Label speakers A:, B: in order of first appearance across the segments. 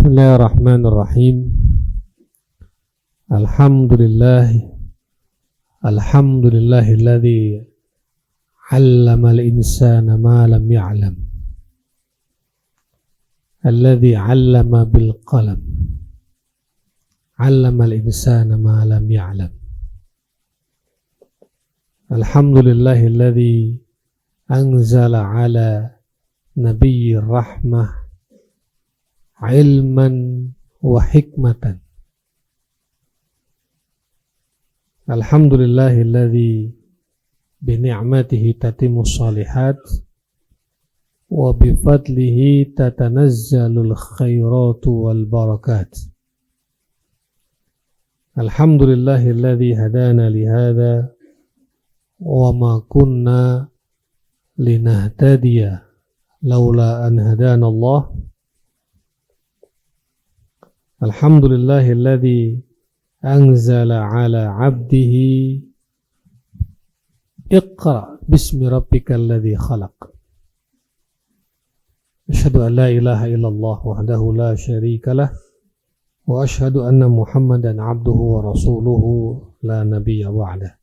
A: Bismillahirrahmanirrahim. Alhamdulillahilladzi 'allamal insana ma lam ya'lam. Alladzi 'allama bil qalam. 'Allamal insana ma lam ya'lam. Alhamdulillahilladzi anzala 'ala nabiyyir rahmah ilman wa hikmatan. Alhamdulillahilladzi bi ni'matihi tatimmus shalihat wa bi fadlihi tatanazzalul khairatu wal barakat. Alhamdulillahilladzi hadana li hadza wa ma kunna linahtadiya laula an hadana Allah. Alhamdulillahilladzi anzala ala 'abdihi Iqra bismi rabbikal ladzi khalaq. Asyhadu an la ilaha illallah wahdahu la syarika lah wa asyhadu anna Muhammadan 'abduhu wa rasuluhu la nabiyya ba'dah.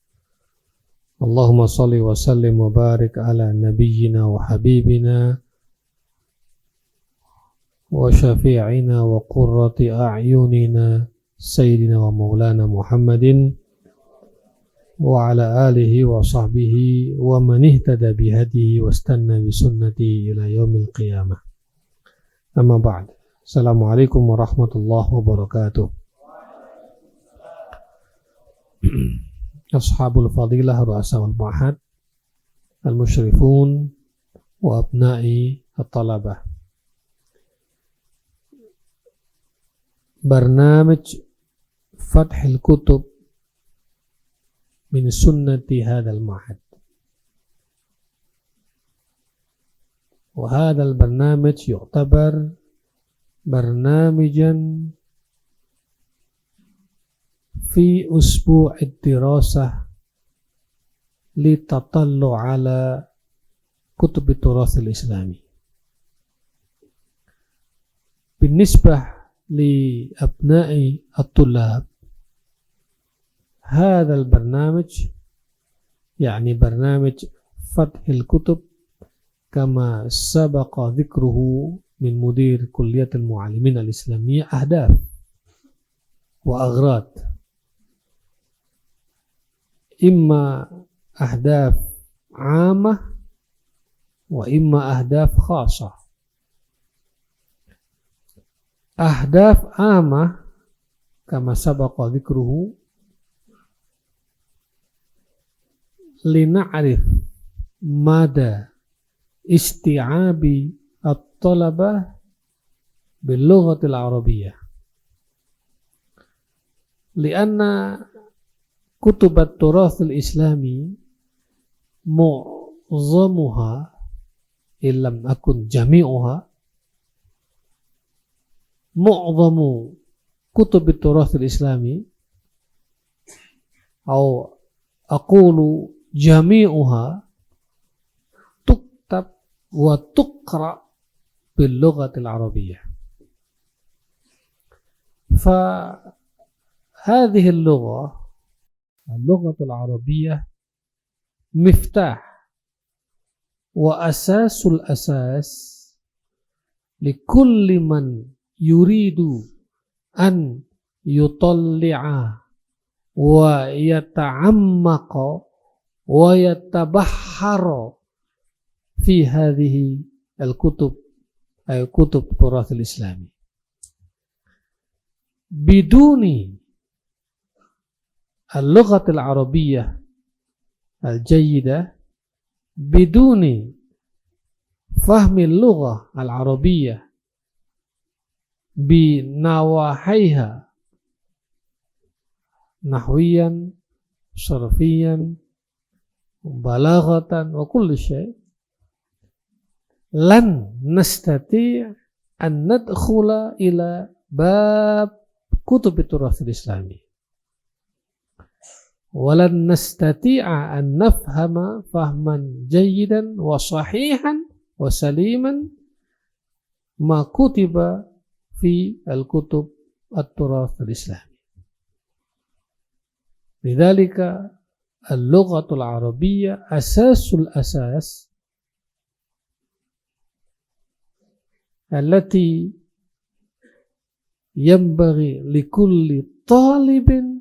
A: Allahumma shalli wa sallim wa barik ala nabiyyina wa habibina wa syafi'ina wa qurrati a'yunina sayyidina wa maulana Muhammadin wa ala alihi wa sahbihi wa man ihtada bihadihi wa istanna bi sunnati ila yaumil qiyamah. Amma ba'd. Assalamualaikum warahmatullahi wabarakatuh. Ashabul fadilah ru'asa wal ma'had al-musyrifun wa abna'i at-talabah. برنامج فتح الكتب من سنة هذا المعهد، وهذا البرنامج يعتبر برنامجا في أسبوع الدراسة للتطلع على كتب التراث الإسلامي. بالنسبة لأبناء الطلاب هذا البرنامج يعني برنامج فتح الكتب كما سبق ذكره من مدير كلية المعلمين الإسلامية أهداف وأغراض، إما أهداف عامة وإما أهداف خاصة. أهداف عامة كما سبق ذكره لنعرف مدى استيعاب الطلبة باللغة العربية، لأن كتب التراث الإسلامي معظمها إن لم أكن جميعها معظم كتب التراث الإسلامي أو أقول جميعها تكتب وتقرأ باللغة العربية. فهذه اللغة العربية مفتاح وأساس الأساس لكل من يريد أن يطلع ويتعمق ويتبحر في هذه الكتب أي كتب التراث الإسلامي. بدون اللغة العربية الجيدة، بدون فهم اللغة العربية بنواحيها نحويا صرفيا بلاغة وكل شيء لن نستطيع أن ندخل إلى باب كتب التراث الإسلامي، ولن نستطيع أن نفهم فهما جيدا وصحيحا وسليما ما كتب في الكتب التراث الإسلامي. لذلك اللغة العربية أساس الأساس التي ينبغي لكل طالب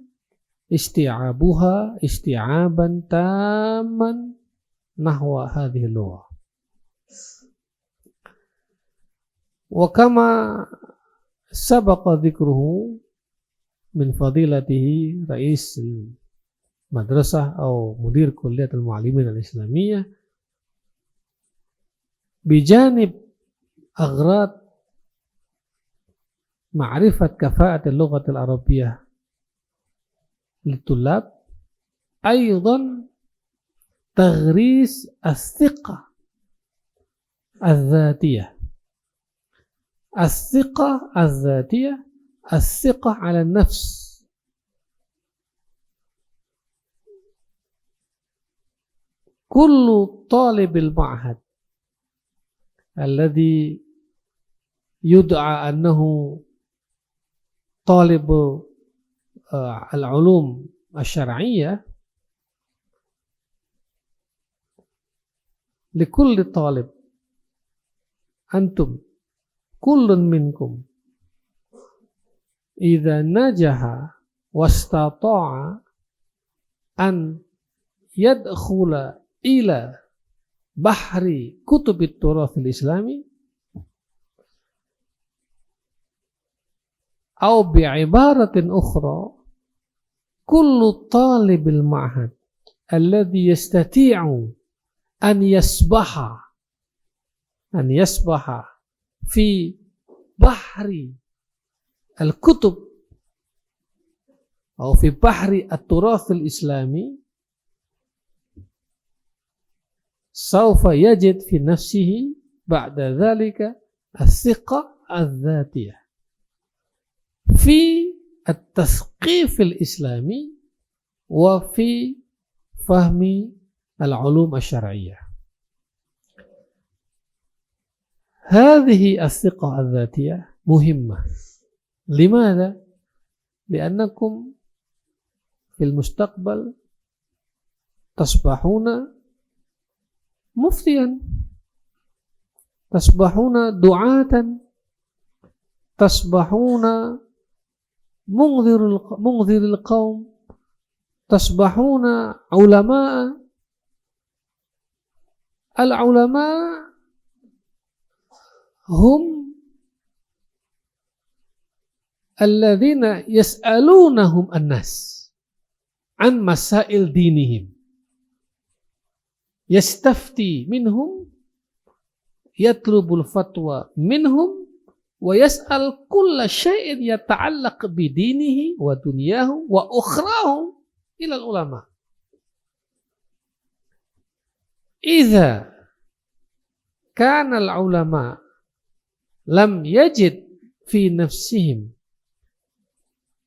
A: استيعابها استيعابا تاما نحو هذه اللغة. وكما سبق ذكره من فضيلته رئيس المدرسة أو مدير كلية المعلمين الإسلامية، بجانب أغراض معرفة كفاءة اللغة العربية للطلاب، أيضا تغريس الثقة الذاتية، الثقة الذاتية، الثقة على النفس. كل طالب المعهد الذي يدعى أنه طالب العلوم الشرعية، لكل طالب أنتم كل منكم إذا نجح واستطاع أن يدخل إلى بحر كتب التراث الإسلامي، أو بعبارة أخرى كل طالب المعهد الذي يستطيع أن يسبح في بحر الكتب أو في بحر التراث الإسلامي سوف يجد في نفسه بعد ذلك الثقة الذاتية في التثقيف الإسلامي وفي فهم العلوم الشرعية. هذه الثقة الذاتية مهمة. لماذا؟ لأنكم في المستقبل تصبحون مفتيا، تصبحون دعاة، تصبحون منذر القوم، تصبحون علماء. العلماء هم الذين يسألونهم الناس عن مسائل دينهم، يستفتي منهم، يطلب الفتوى منهم، ويسأل كل شيء يتعلق بدينه ودنياه وأخراه إلى العلماء. إذا كان العلماء لم يجد في نفسهم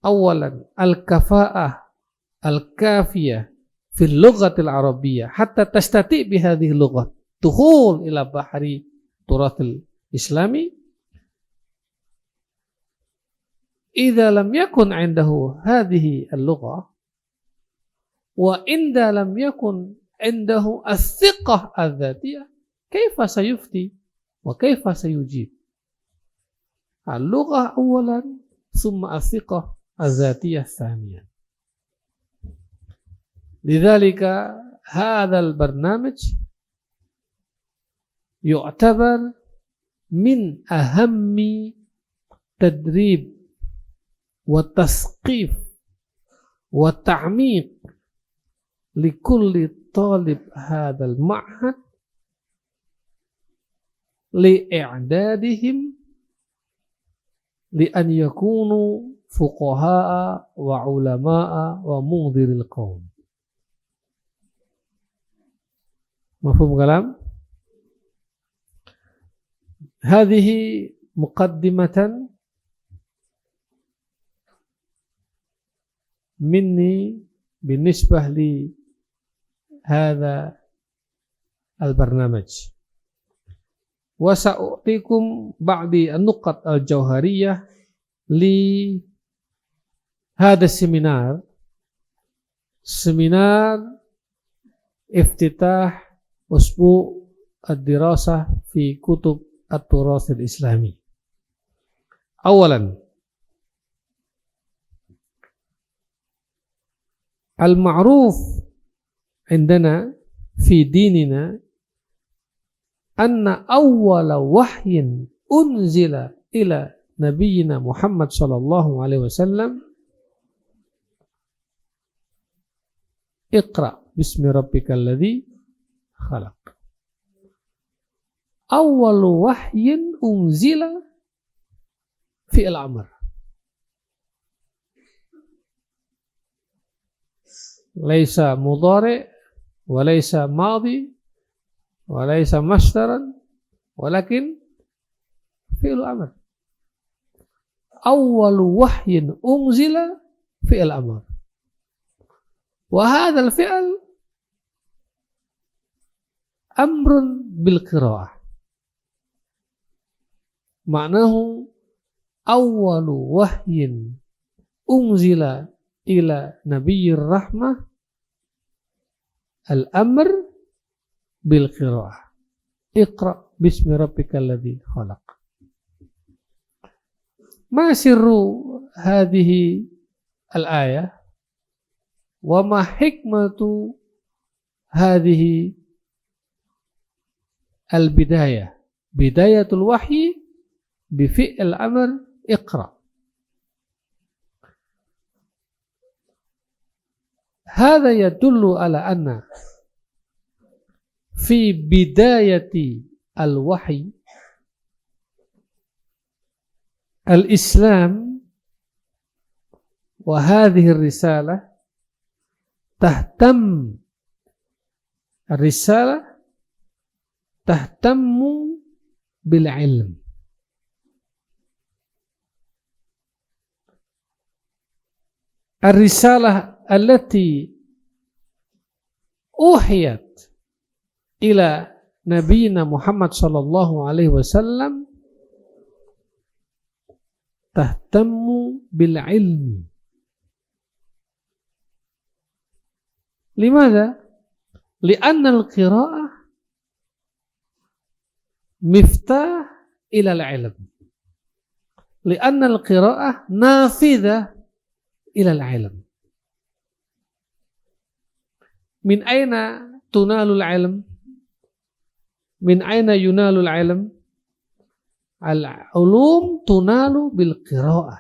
A: أولا الكفاءة الكافية في اللغة العربية حتى تستطيع بهذه اللغة دخول إلى بحر التراث الإسلامي، إذا لم يكن عنده هذه اللغة وإذا لم يكن عنده الثقة الذاتية، كيف سيفتي وكيف سيجيب؟ اللغة أولا ثم الثقة الذاتية ثانيا. لذلك هذا البرنامج يعتبر من أهم تدريب وتثقيف وتعميق لكل طالب هذا المعهد لإعدادهم لأن يكونوا فقهاء وعلماء ومنذر القوم. مفهوم كلام؟ هذه مقدمة مني بالنسبة لهذا البرنامج. wa sa'utikum ba'di an-nuqat al-jauhariyah li hada seminar iftitah usbu' ad-dirasah fi kutub at-turath al-islami. Awalan, al-ma'ruf indana fi dinina anna awwala wahyin unzila ila nabiyyina Muhammad sallallahu alaihi wasallam Iqra bismi rabbikal ladzi khalaq. Awwalu wahyin unzila fi'il amr. Laisa mudhari wa laisa madhi wa laisa masdaran walakin fi'il amr. Awwalu wahyin unzila fi'il amr. Wa hadzal fi'l amrun bil qira'ah. Ma'nahu awwalu wahyin unzila ila nabiyyir rahmah al-amr bil qira'ah. Iqra bismi rabbikal ladzi khalaq. Ma sirru hadhihi al-ayah wa ma hikmatu hadhihi al-bidayah. Bidayatul wahyi bi fi'il amr iqra. Hadha yadullu ala anna fi bidayati al-wahyi al-islam wa hadhihi ar-risalah tahtam ar-risalah tahtammu bil ilm. Ar-risalah allati uhiyat ila nabiyina Muhammad sallallahu alaihi wasallam tahtammu bil ilmi. Limadha? Lianna al-qira'ah miftah ila al-ilm. Lianna al-qira'ah nafidhah ila al-ilm. Min aina tunalul ilm? Min aina yunalul ilm? Al-ulum tunalu bil qira'ah.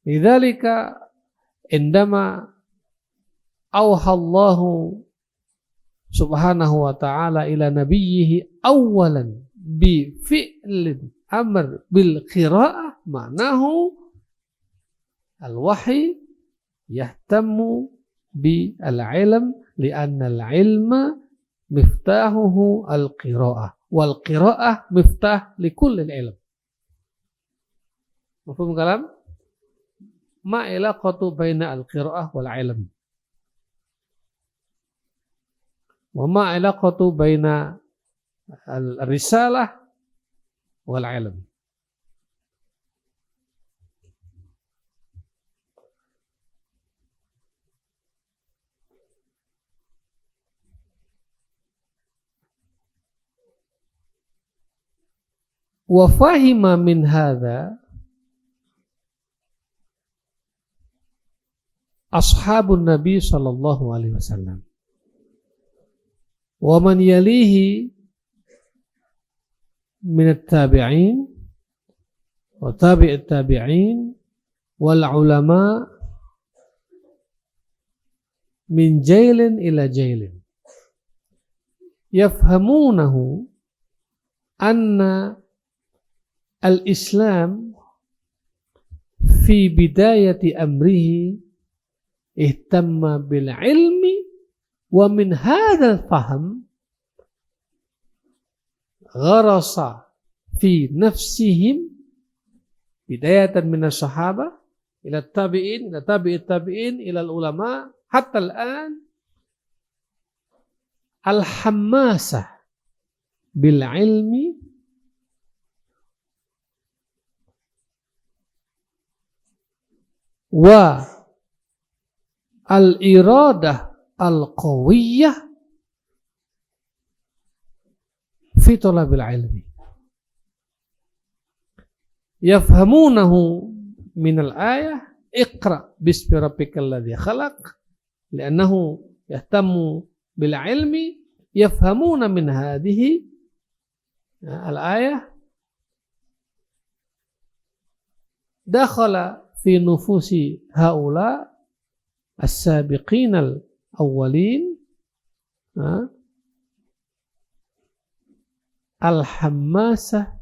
A: Lidzalika indama awha Allahu subhanahu wa ta'ala ila nabiyhi awalan bi fi'lin amr bil qira'ah ma'nahu al-wahyi yahtammu bi al-ilm li'anna al-ilma miftahuhu al-qira'ah wal qira'ah miftah li kulli al-ilm. Mafhum kalam? Ma ilaqatu baina al-qira'ah wal ilm. Wa ma ilaqatu baina al-risalah wal ilm. Wa fahima min hadha ashabun Nabi sallallahu alaihi wasallam wa man yalihi min at-tabi'in wa tabi'it tabi'in wal ulama min jailin ila jailin yafhamunahu anna al-Islam fi bidayati amrihi ihtamma bil ilmi wa min hadzal fahm gharasa fi nafsihim bidayatan min as-sahaba ila tabi'in ila tabi'it tabi'in ila al-ulama hatta al-an al-hammasah bil ilmi wa al iradah al qawiyyah fi talabil ilmi yafhamunahu min al ayah iqra bismi rabbikal ladzi khalaq li'annahu yahtammu bil ilmi yafhamuna min hadhihi al ayah dakhala fi nufusi haula as-sabiqin al-awwalin al-hammasah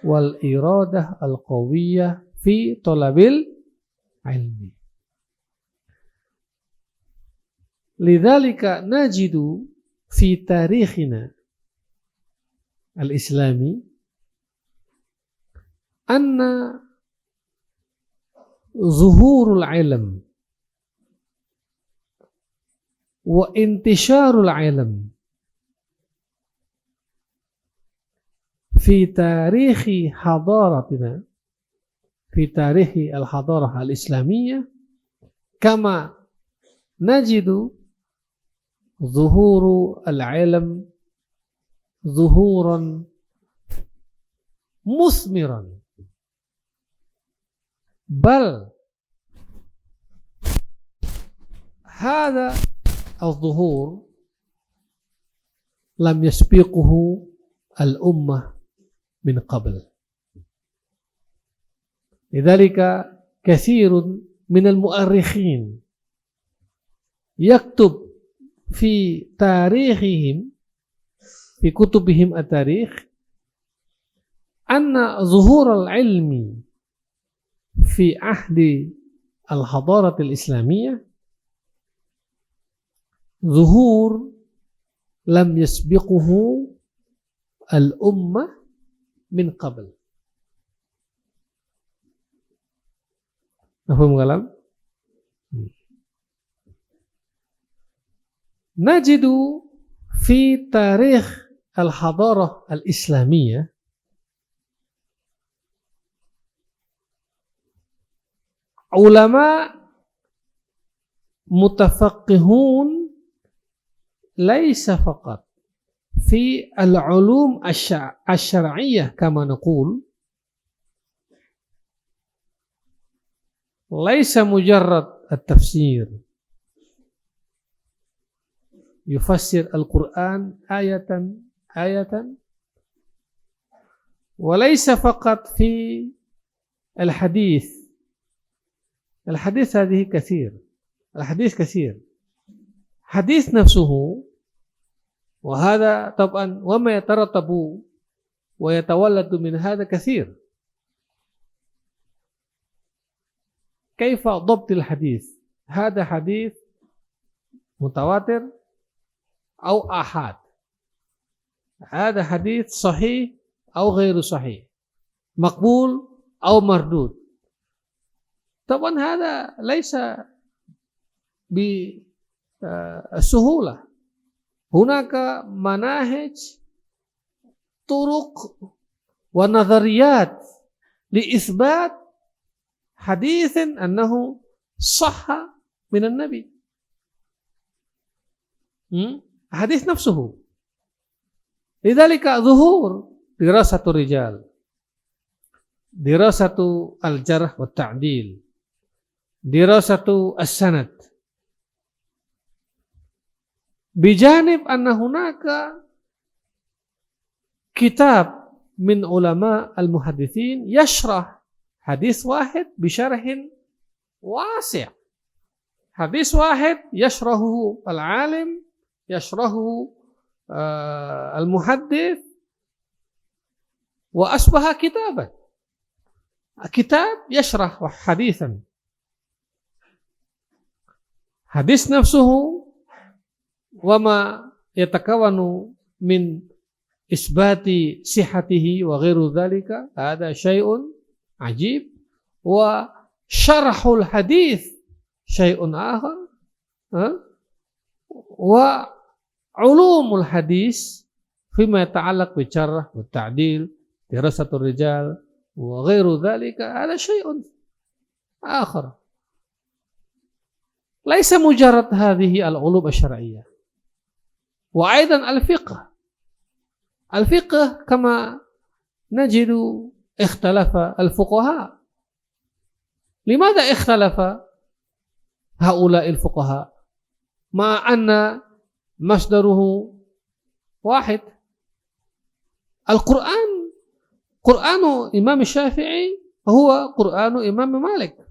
A: wal iradah al-qawiyyah fi talabil ilmi. Lidzalika najidu fi tarikhina al-islami anna zuhurul ilm wa intisharul ilm fi tarikhi hadaratina fi tarikhi al-hadarah al-islamiyah kama najidu zuhuru al-ilm zuhuran musmiran bal hadha al-zuhur lam yasbiquhu al-ummah min qabl. Lidzalika katsirun min al-mu'arrikhin yaktub fi tarikhihim fi kutubihim at-tarikh anna zuhur al-ilmi fi ahdi al-hadarat al-islamiyah zuhur lam yasbiquhu al-ummah min qabl. Mafhum kalam? Najidu fi tarikh al-hadarah al-islamiyah ulama mutafaqihun laysa faqat fi al-ulum asy-syar'iyyah kama naqul laysa mujarrad at-tafsir yufassir al-Qur'an ayatan wa laysa faqat fi al-hadith هذه كثير الحديث كثير حديث نفسه وهذا طبعا وما يترتب ويتولد من هذا كثير. كيف ضبط الحديث؟ هذا حديث متواتر أو آحاد، هذا حديث صحيح أو غير صحيح، مقبول أو مردود. طبعا هذا ليس بسهولة، هناك مناهج طرق ونظريات لإثبات حديث أنه صح من النبي، حديث نفسه. لذلك ظهور دراسة الرجال، دراسة الجرح والتعديل، دراسة السند، بجانب أن هناك كتاب من علماء المحدثين يشرح حديث واحد بشرح واسع، حديث واحد يشرحه العالم، يشرحه المحدث، وأصبح كتابا، كتاب يشرح حديثا، حديث نفسه وما يتكون من إثبات صحته وغير ذلك، هذا شيء عجيب. وشرح الحديث شيء آخر، وعلوم الحديث فيما يتعلق بالجرح والتعديل دراسة الرجال وغير ذلك هذا شيء آخر ليس مجرد هذه العلوم الشرعية. وأيضا الفقه كما نجد اختلف الفقهاء. لماذا اختلف هؤلاء الفقهاء مع أن مصدره واحد؟ القرآن، قرآن إمام الشافعي هو قرآن إمام مالك،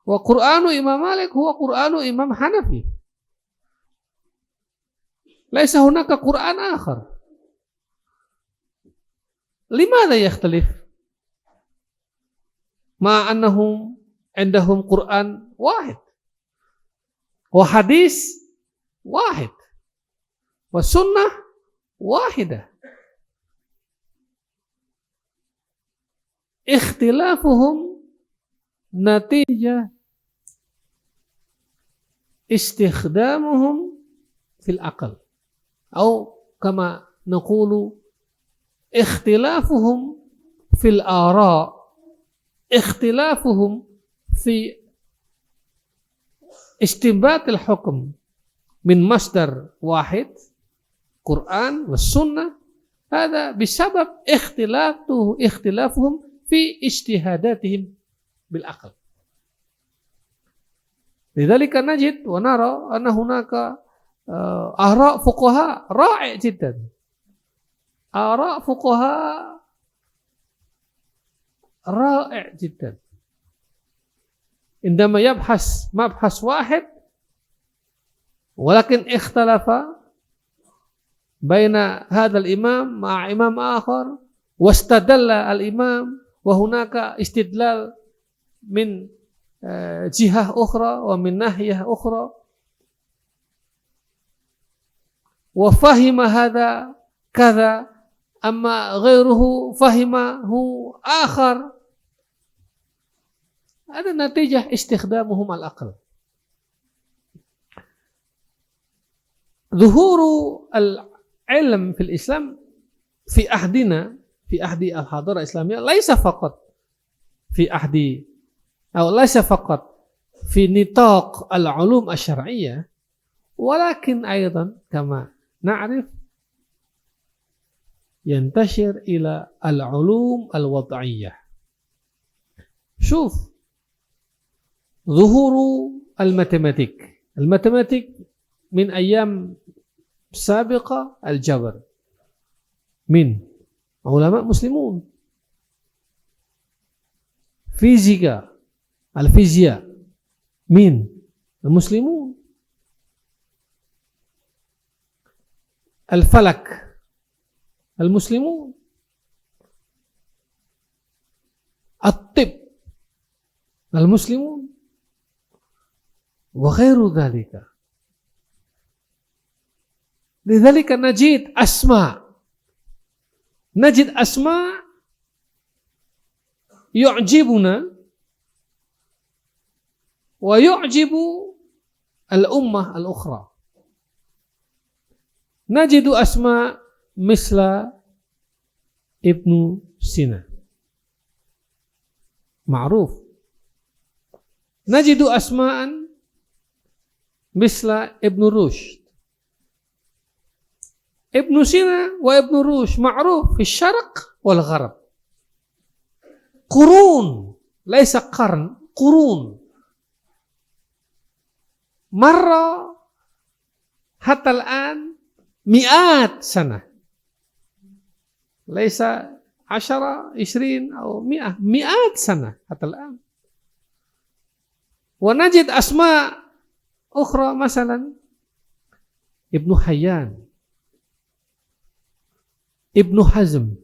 A: وقرآن إمام مالك هو قرآن إمام حنفي، ليس هناك قرآن آخر. لماذا يختلف مع أنهم عندهم قرآن واحد وحديث واحد والسنة واحدة؟ اختلافهم نتيجة استخدامهم في العقل، أو كما نقول اختلافهم في الآراء، اختلافهم في استنباط الحكم من مصدر واحد قرآن والسنة، هذا بسبب اختلافهم في اجتهاداتهم بالعقل. لذلك نجد ونرى أن هناك آراء فقهاء رائع جدا، آراء فقهاء رائع جدا عندما يبحث مبحث واحد ولكن اختلف بين هذا الإمام مع إمام آخر واستدل الإمام وهناك استدلال من جهة أخرى ومن ناحية أخرى، وفهم هذا كذا أما غيره فهمه آخر، هذا نتيجة استخدامهم العقل. ظهور العلم في الإسلام في عهدنا، في عهد الحضارة الإسلامية، ليس فقط في عهد أو ليس فقط في نطاق العلوم الشرعية، ولكن أيضا كما نعرف ينتشر إلى العلوم الوضعية. شوف ظهور الماتيماتيك من أيام سابقة، الجبر من علماء مسلمون، الفيزياء من المسلمون، الفلك المسلمون، الطب المسلمون، وغير ذلك. لذلك نجد أسماء يعجبنا ويعجب الأمة الأخرى. نجد أسماء مثل ابن سينا معروف، نجد أسماء مثل ابن رشد. ابن سينا وابن رشد معروف في الشرق والغرب، قرون ليس قرن، قرون مرة حتى الآن مئات سنة، ليس 10 20 أو 100، مئات سنة حتى الآن. ونجد أسماء أخرى مثلا ابن حيان، ابن حزم،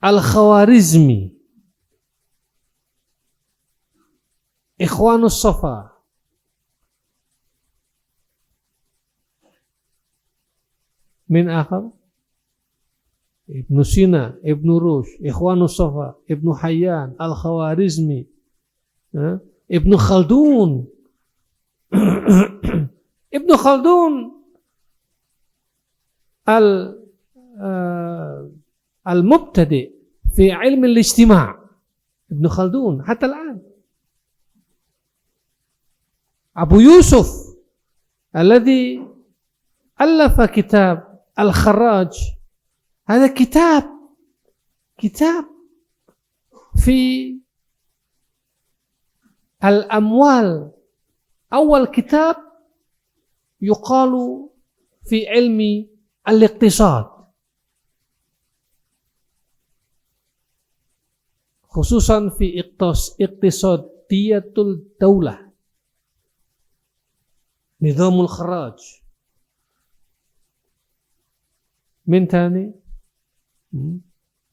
A: الخوارزمي، إخوان الصفا، من آخر ابن سينا، ابن رشد، إخوان الصفا، ابن حيان، الخوارزمي، ابن خلدون. ابن خلدون al al-mubtadi fi ilm al-ijtima' Ibn Khaldun hatta al-an. Abu Yusuf alladhi alafa kitab Al-Kharraj, hada kitab fi al-amwal, awal kitab yuqalu fi ilmi al-iqtisad, khususan fi iqtisadiyatul daulah, nizamul kharaj. Min tani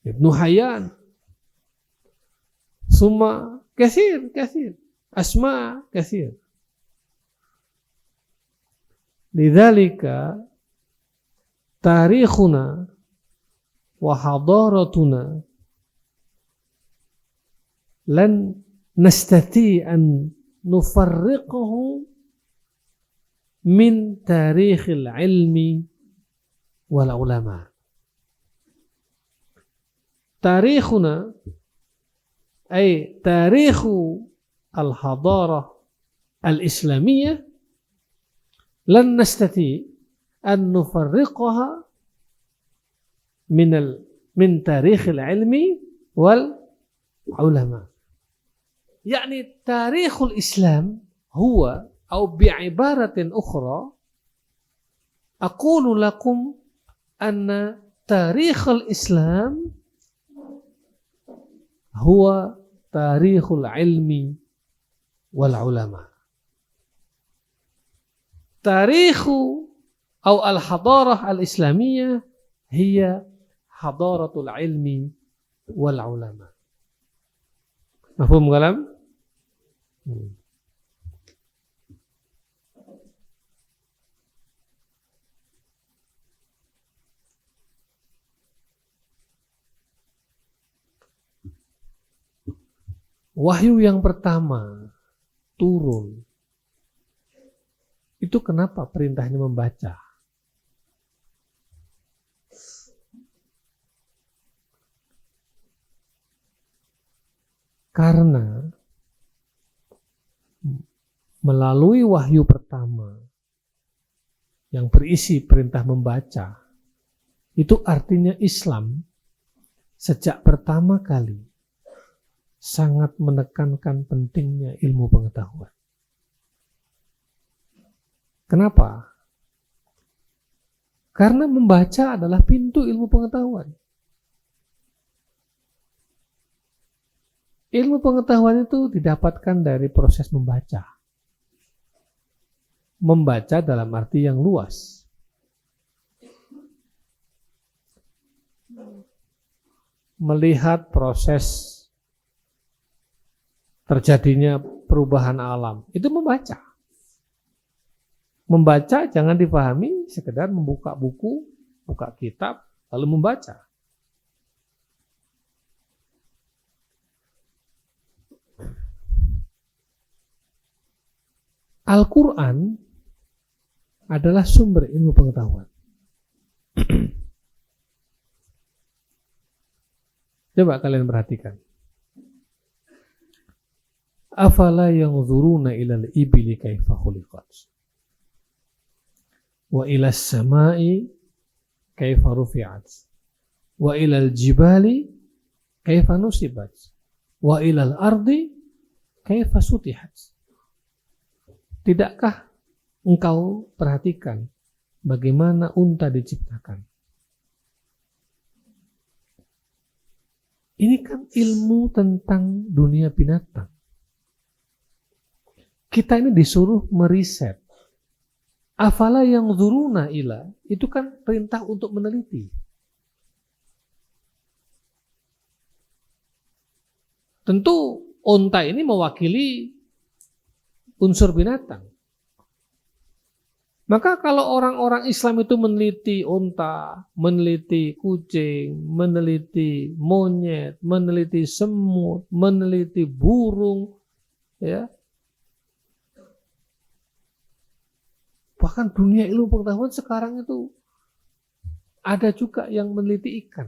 A: Ibn Hayyan, summa kathir asma kathir. Lidzalika tarikhuna wa hadaratuna lan nastati an nufarriqahu min tarikhil ilmi wal ulama. Tarikhuna ay tarikhu al-hadarah al-islamiyah lan nastati an nufarriqaha min tarikhil ilmi wal ulama. يعني تاريخ الإسلام هو أو بعبارة أخرى أقول لكم أن تاريخ الإسلام هو تاريخ العلم والعلماء. تاريخ أو الحضارة الإسلامية هي حضارة العلم والعلماء. مفهوم كلام؟ Wahyu yang pertama turun itu kenapa perintahnya membaca? Karena melalui wahyu pertama yang berisi perintah membaca, itu artinya Islam sejak pertama kali sangat menekankan pentingnya ilmu pengetahuan. Kenapa? Karena membaca adalah pintu ilmu pengetahuan. Ilmu pengetahuan itu didapatkan dari proses membaca. Membaca dalam arti yang luas. Melihat proses terjadinya perubahan alam, itu membaca. Membaca jangan dipahami sekedar membuka buku, buka kitab, lalu membaca. Al-Quran adalah sumber ilmu pengetahuan. Coba kalian perhatikan. Afala yanzuruna ilal ibili kaifa khuliqat wa ilas samai kaifa rufi'at wa ilal jibali kaifa nusibat wa ilal ardi kaifa sutihat. Tidakkah engkau perhatikan bagaimana unta diciptakan? Ini kan ilmu tentang dunia binatang. Kita ini disuruh meriset. Afala yang zuruna ila, itu kan perintah untuk meneliti. Tentu unta ini mewakili unsur binatang. Maka kalau orang-orang Islam itu meneliti unta, meneliti kucing, meneliti monyet, meneliti semut, meneliti burung, ya. Bahkan dunia ilmu pengetahuan sekarang itu Ada juga yang meneliti ikan.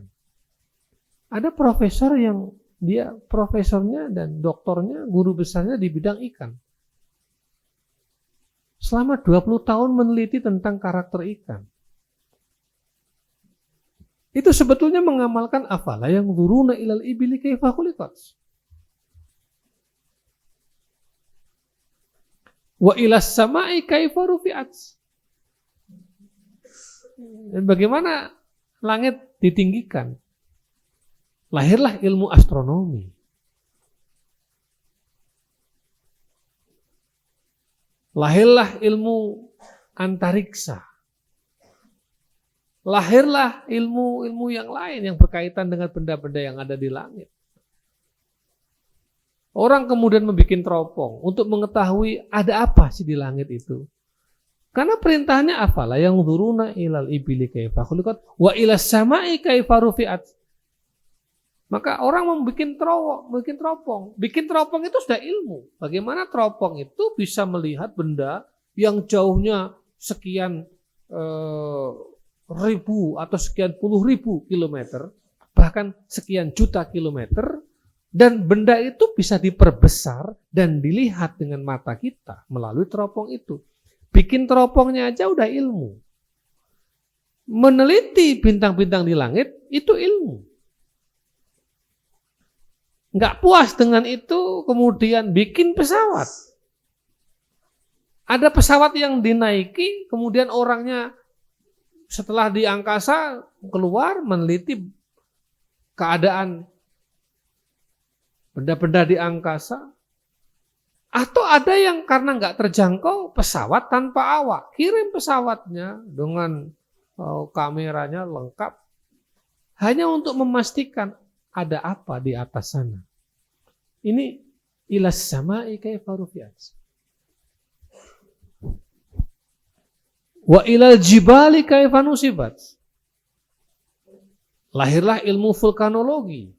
A: Ada profesor yang dia profesornya dan doktornya, guru besarnya di bidang ikan. Selama 20 tahun meneliti tentang karakter ikan. Itu sebetulnya mengamalkan afala yang duruna ilal ibili kaifa khuliqat. Wa ilas sama'i kaifa rufi'at. Dan bagaimana langit ditinggikan? Lahirlah ilmu astronomi. Lahirlah ilmu antariksa. Lahirlah ilmu-ilmu yang lain yang berkaitan dengan benda-benda yang ada di langit. Orang kemudian membuat teropong untuk mengetahui ada apa sih di langit itu. Karena perintahnya afala yang duruna ilal ibili kaifa khuliqat wa ilas sama'i kaifa rufi'at. Maka orang membuat teropong. Bikin teropong itu sudah ilmu. Bagaimana teropong itu bisa melihat benda yang jauhnya sekian ribu atau sekian puluh ribu kilometer, bahkan sekian juta kilometer, dan benda itu bisa diperbesar dan dilihat dengan mata kita melalui teropong itu. Bikin teropongnya aja udah ilmu. Meneliti bintang-bintang di langit itu ilmu. Nggak puas dengan itu, kemudian bikin pesawat. Ada pesawat yang dinaiki, kemudian orangnya setelah di angkasa keluar meneliti keadaan benda-benda di angkasa. Atau ada yang karena nggak terjangkau pesawat tanpa awak, kirim pesawatnya dengan kameranya lengkap hanya untuk memastikan ada apa di atas sana. Ini ilas sama'i kaifa rufi'at. Wa ilal jibali kaifa nusibat. Lahirlah ilmu vulkanologi.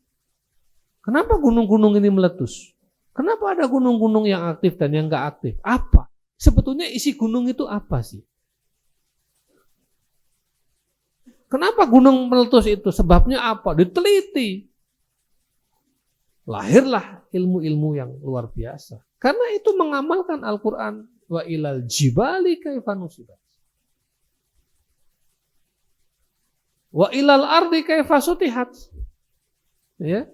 A: Kenapa gunung-gunung ini meletus? Kenapa ada gunung-gunung yang aktif dan yang nggak aktif? Apa? Sebetulnya isi gunung itu apa sih? Kenapa gunung meletus itu? Sebabnya apa? Diteliti. Lahirlah ilmu-ilmu yang luar biasa. Karena itu mengamalkan Al-Quran. Wa ilal jibali kaifa nusibat. Wa ilal ardi kaifa sutihat. Ya.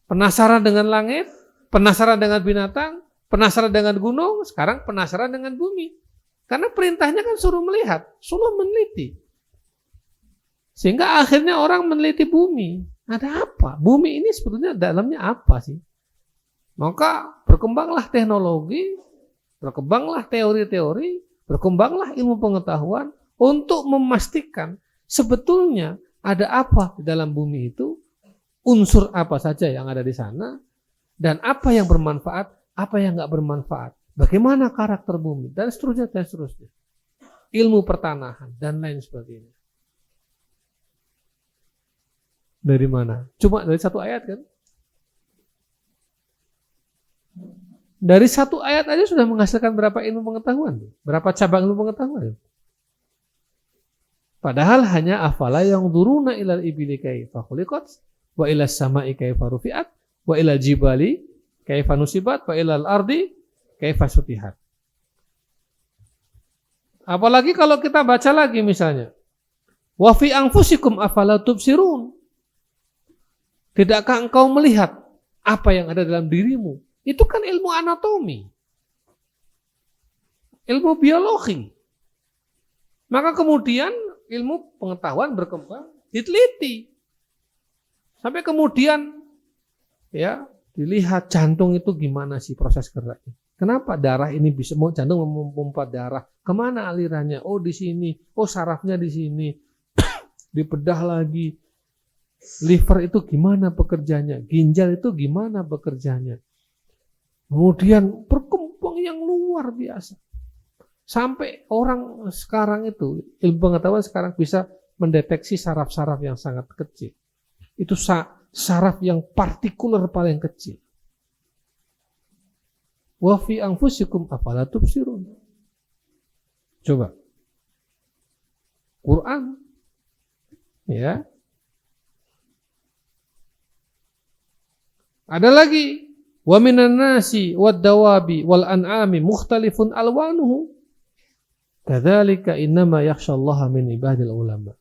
A: Penasaran dengan langit, penasaran dengan binatang, penasaran dengan gunung, sekarang penasaran dengan bumi. Karena perintahnya kan suruh melihat, suruh meneliti. Sehingga akhirnya orang meneliti bumi. Ada apa? Bumi ini sebetulnya dalamnya apa sih? Maka berkembanglah teknologi, berkembanglah teori-teori, berkembanglah ilmu pengetahuan untuk memastikan sebetulnya ada apa di dalam bumi itu, unsur apa saja yang ada di sana, dan apa yang bermanfaat, apa yang nggak bermanfaat, bagaimana karakter bumi, dan seterusnya, dan seterusnya. Ilmu pertanahan, dan lain sebagainya. Dari mana? Cuma dari satu ayat kan? Dari satu ayat aja sudah menghasilkan berapa ilmu pengetahuan? Berapa cabang ilmu pengetahuan? Padahal hanya afala yang duruna ilal ibili kaifa khuliqat wa ilas sama'i kaifa rufi'at wa ilal jibali kaifa nusibat wa ilal ardi kaifa sutihat. Apalagi kalau kita baca lagi misalnya wa fi anfusikum afala tubsirun. Tidakkah engkau melihat apa yang ada dalam dirimu? Itu kan ilmu anatomi, ilmu biologi. Maka kemudian ilmu pengetahuan berkembang, diteliti. Sampai kemudian ya dilihat jantung itu gimana sih proses geraknya. Kenapa darah ini bisa, jantung memompa darah, kemana alirannya? Oh di sini, oh sarafnya di sini, dibedah lagi. Liver itu gimana bekerjanya, ginjal itu gimana bekerjanya. Kemudian berkembang yang luar biasa. Sampai orang sekarang itu, ilmu pengetahuan sekarang bisa mendeteksi saraf-saraf yang sangat kecil. Itu saraf yang partikular paling kecil. Wa fi anfusikum afala tubsirun. Coba. Quran. Ya. Ada lagi, wa minan nasi wad dawabi wal an'ami mukhtalifun alwanuhu. Kadzalika innama yakhsyallaha min ibadil ulama.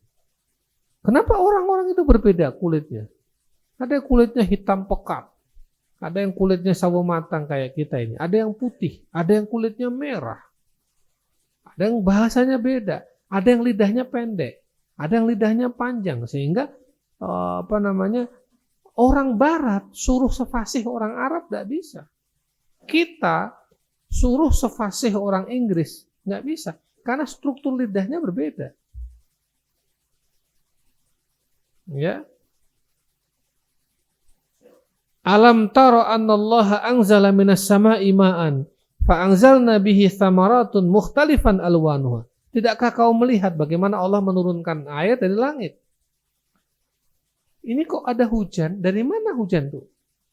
A: Kenapa orang-orang itu berbeda kulitnya? Ada yang kulitnya hitam pekat, ada yang kulitnya sawo matang kayak kita ini, ada yang putih, ada yang kulitnya merah, ada yang bahasanya beda, ada yang lidahnya pendek, ada yang lidahnya panjang, sehingga orang Barat suruh sefasih orang Arab tidak bisa. Kita suruh sefasih orang Inggris nggak bisa, karena struktur lidahnya berbeda. Ya. Alam tara annallaha anzala minas sama'i ma'an fa anzalna bihi thamaratun mukhtalifan alwanuha. Tidakkah kau melihat bagaimana Allah menurunkan air dari langit? Ini kok ada hujan? Dari mana hujan itu?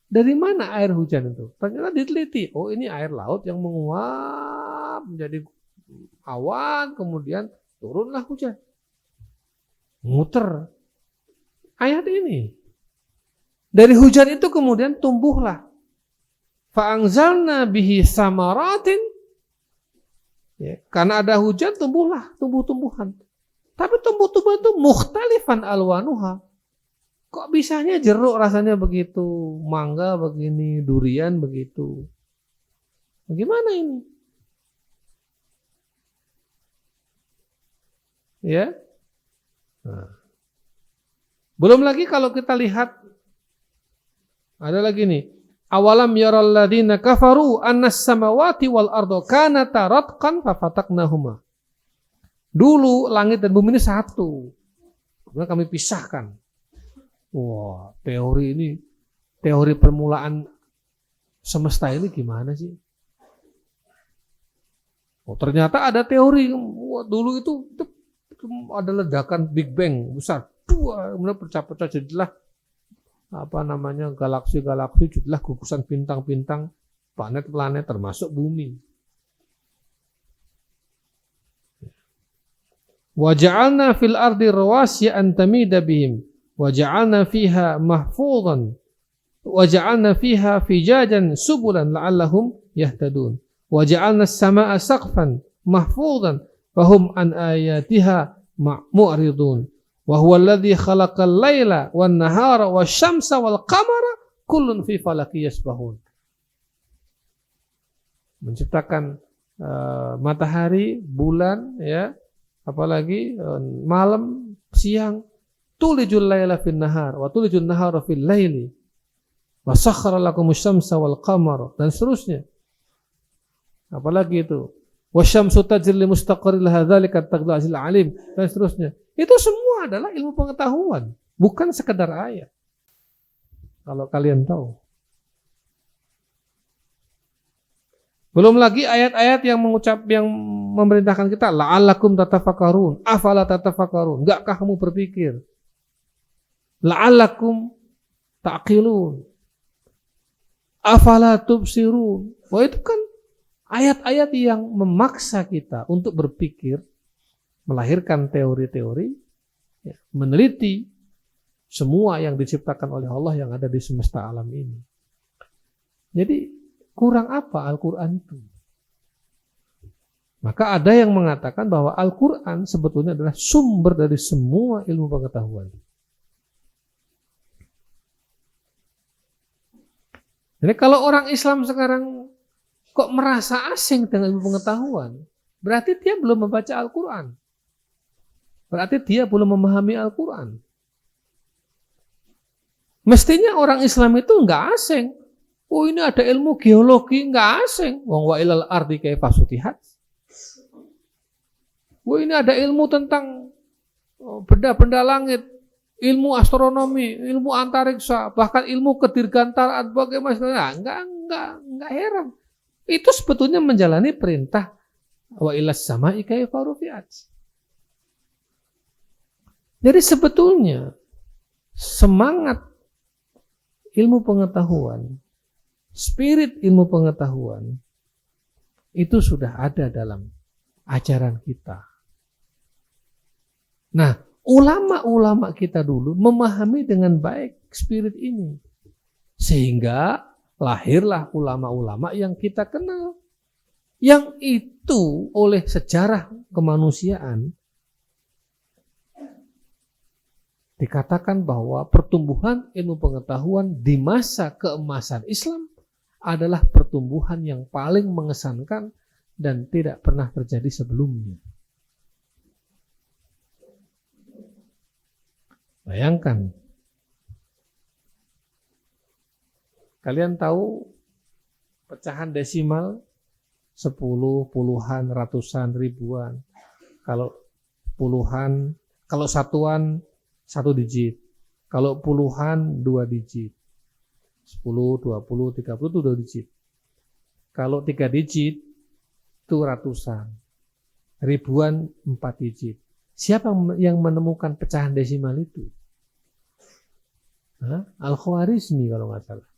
A: Dari mana air hujan itu? Ternyata diteliti. Oh, ini air laut yang menguap menjadi awan, kemudian turunlah hujan. Muter ayat ini. Dari hujan itu kemudian tumbuhlah. Fa'anzalna bihi samaratin. Ya, karena ada hujan tumbuhlah tumbuh-tumbuhan. Tapi tumbuh-tumbuhan itu mukhtalifan alwanuha. Kok bisanya jeruk rasanya begitu, mangga begini, durian begitu. Bagaimana ini? Ya. Nah. Belum lagi kalau kita lihat, ada lagi nih. Awalam yaral ladzina kafaru annas samawati wal ardo kanata ratqan fafataknahuma. Dulu langit dan bumi ini satu. Kemudian kami pisahkan. Wah, teori permulaan semesta ini gimana sih? Oh, ternyata ada teori. Wah, dulu itu ada ledakan Big Bang besar. Kemudian pecah-pecah jadilah galaksi-galaksi, jadilah gugusan bintang-bintang, planet-planet termasuk bumi. Wa ja'alna fil ardi rawasiya an tamida bihim wa ja'alna fiha mahfuzan wa ja'alna fiha fijajan subulan la'allahum yahtadun wa ja'alna as-samaa'a saqfan mahfuzan wa hum an ayatiha mu'ridun wa huwa alladhi khalaqal laila wan nahara wasyamsa wal qamara kullun fi falaki yasbahun. Menciptakan matahari, bulan, ya, apalagi malam, siang. Tulijul laila fin nahar wa tulijul nahara fil laili wa sakhkhara lakumus syamsa wal qamara, dan seterusnya. Apalagi itu, wasyamsu tajri li mustaqarrin laha dzalika at-taqdirul alim, dan seterusnya. Itu semua adalah ilmu pengetahuan, bukan sekedar ayat. Kalau kalian tahu. Belum lagi ayat-ayat yang memerintahkan kita la'allakum tatafakkarun, afala tatafakkarun, enggakah kamu berpikir? La'allakum ta'qilun, afala tubsirun. Wah, itu kan ayat-ayat yang memaksa kita untuk berpikir, melahirkan teori-teori, ya, meneliti semua yang diciptakan oleh Allah yang ada di semesta alam ini. Jadi kurang apa Al-Quran itu? Maka ada yang mengatakan bahwa Al-Quran sebetulnya adalah sumber dari semua ilmu pengetahuan. Jadi kalau orang Islam sekarang kok merasa asing dengan ilmu pengetahuan, berarti dia belum membaca Al-Quran. Berarti dia belum memahami Al-Quran. Mestinya orang Islam itu enggak asing. Oh, ini ada ilmu geologi, enggak asing. Wa ilal ardi kaifa sutihat. Oh, ini ada ilmu tentang benda-benda langit, ilmu astronomi, ilmu antariksa, bahkan ilmu kedirgantaraan bagaimana. Enggak heran. Itu sebetulnya menjalani perintah wa ilas sama'i kaifa rufi'at. Jadi sebetulnya semangat ilmu pengetahuan, spirit ilmu pengetahuan itu sudah ada dalam ajaran kita. Nah, ulama-ulama kita dulu memahami dengan baik spirit ini. Sehingga lahirlah ulama-ulama yang kita kenal. Yang itu oleh sejarah kemanusiaan dikatakan bahwa pertumbuhan ilmu pengetahuan di masa keemasan Islam adalah pertumbuhan yang paling mengesankan dan tidak pernah terjadi sebelumnya. Bayangkan, kalian tahu pecahan desimal 10, puluhan, ratusan, ribuan. Kalau puluhan, kalau satuan 1 digit. Kalau puluhan 2 digit. 10, 20, 30 itu 2 digit. Kalau 3 digit itu ratusan. Ribuan 4 digit. Siapa yang menemukan pecahan desimal itu? Al-Khwarizmi kalau nggak salah.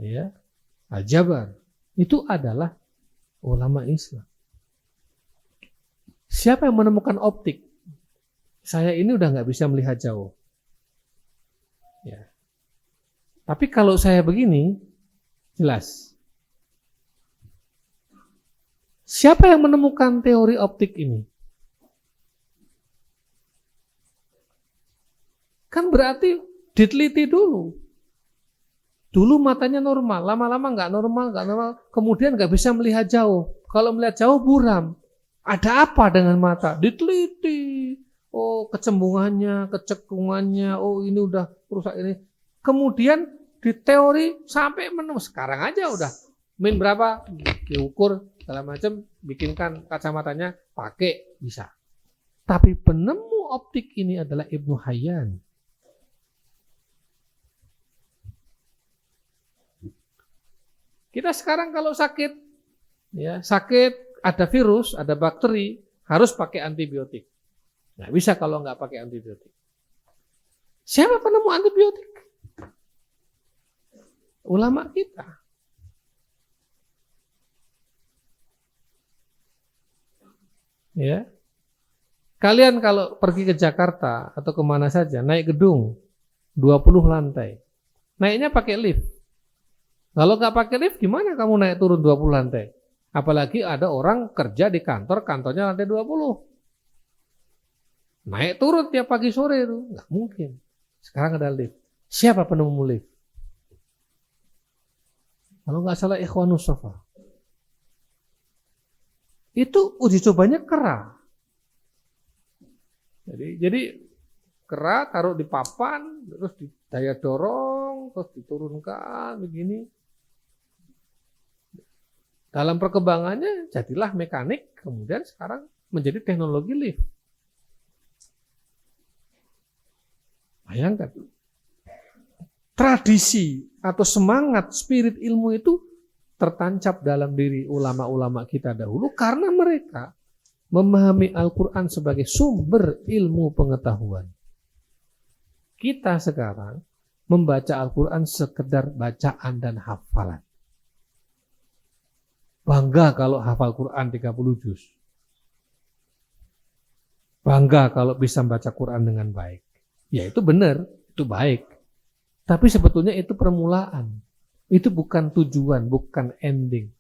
A: Ya, Al-Jabar. Itu adalah ulama Islam. Siapa yang menemukan optik? Saya ini udah nggak bisa melihat jauh. Ya. Tapi kalau saya begini, jelas. Siapa yang menemukan teori optik ini? Kan berarti diteliti dulu. Dulu matanya normal, lama-lama nggak normal, kemudian nggak bisa melihat jauh. Kalau melihat jauh buram. Ada apa dengan mata? Diteliti. Oh, kecembungannya, kecekungannya, oh ini udah rusak ini. Kemudian di teori sampai sekarang aja udah min berapa diukur segala macam, bikinkan kacamatanya pakai bisa. Tapi penemu optik ini adalah Ibnu Hayyan. Kita sekarang kalau sakit, ya sakit ada virus, ada bakteri, harus pakai antibiotik. Nggak bisa kalau nggak pakai antibiotik. Siapa penemu antibiotik? Ulama kita. Ya, kalian kalau pergi ke Jakarta atau kemana saja, naik gedung 20 lantai, naiknya pakai lift. Kalau nggak pakai lift, gimana kamu naik turun 20 lantai? Apalagi ada orang kerja di kantor, kantornya lantai 20. Naik turun tiap pagi sore itu nggak mungkin. Sekarang ada lift. Siapa penemu lift? Kalau nggak salah Ikhwanus Shafa. Itu uji cobanya kera. Jadi kera taruh di papan, terus daya dorong, terus diturunkan begini. Dalam perkembangannya jadilah mekanik, kemudian sekarang menjadi teknologi lift. Bayangkan, tradisi atau semangat spirit ilmu itu tertancap dalam diri ulama-ulama kita dahulu karena mereka memahami Al-Quran sebagai sumber ilmu pengetahuan. Kita sekarang membaca Al-Quran sekedar bacaan dan hafalan. Bangga kalau hafal Quran 30 juz. Bangga kalau bisa membaca Quran dengan baik. Ya itu benar, itu baik. Tapi sebetulnya itu permulaan. Itu bukan tujuan, bukan ending.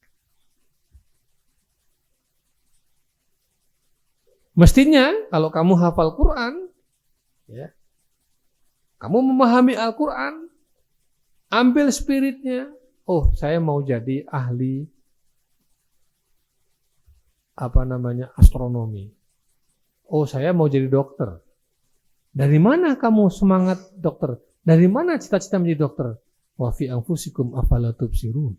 A: Mestinya kalau kamu hafal Quran, ya, kamu memahami Al-Quran, ambil spiritnya. Oh, saya mau jadi ahli astronomi. Oh, saya mau jadi dokter. Dari mana kamu semangat dokter? Dari mana cita-cita menjadi dokter? Wa fi anfusikum afala tubsirun.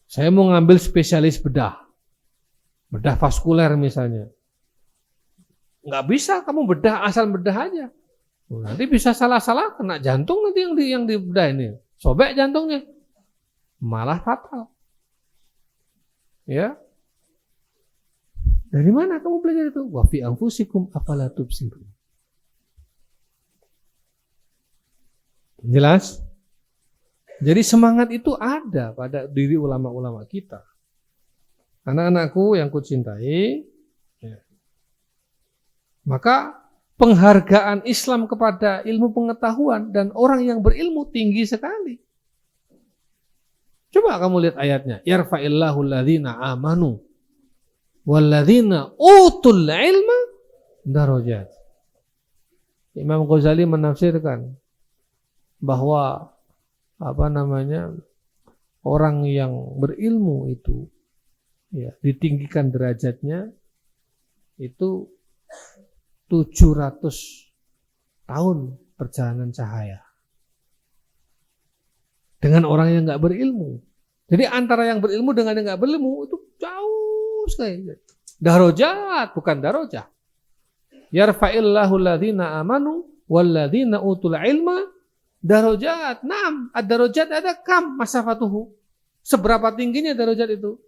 A: Saya mau ngambil spesialis bedah vaskuler misalnya. Nggak bisa kamu bedah asal bedah aja. Nanti bisa salah-salah kena jantung nanti yang di bedah ini. Sobek jantungnya. Malah fatal. Ya. Dari mana kamu belajar itu? Wa fi anfusikum afala tubsirun. Jelas? Jadi semangat itu ada pada diri ulama-ulama kita. anak-anakku yang kucintai, ya, maka penghargaan Islam kepada ilmu pengetahuan dan orang yang berilmu tinggi sekali. Coba kamu lihat ayatnya. Yarfa'illahu alladhina amanu walladzina utul ilma darajat. Imam Ghazali menafsirkan bahwa orang yang berilmu itu ya ditinggikan derajatnya itu 700 tahun perjalanan cahaya dengan orang yang nggak berilmu. Jadi antara yang berilmu dengan yang nggak berilmu itu jauh sekali. Darajat bukan darajah. Yarfa'illahu alladhina amanu walladzina utul ilma darajat. Naam, ad-darajat ada kam masafatuhu. Seberapa tingginya darajat itu?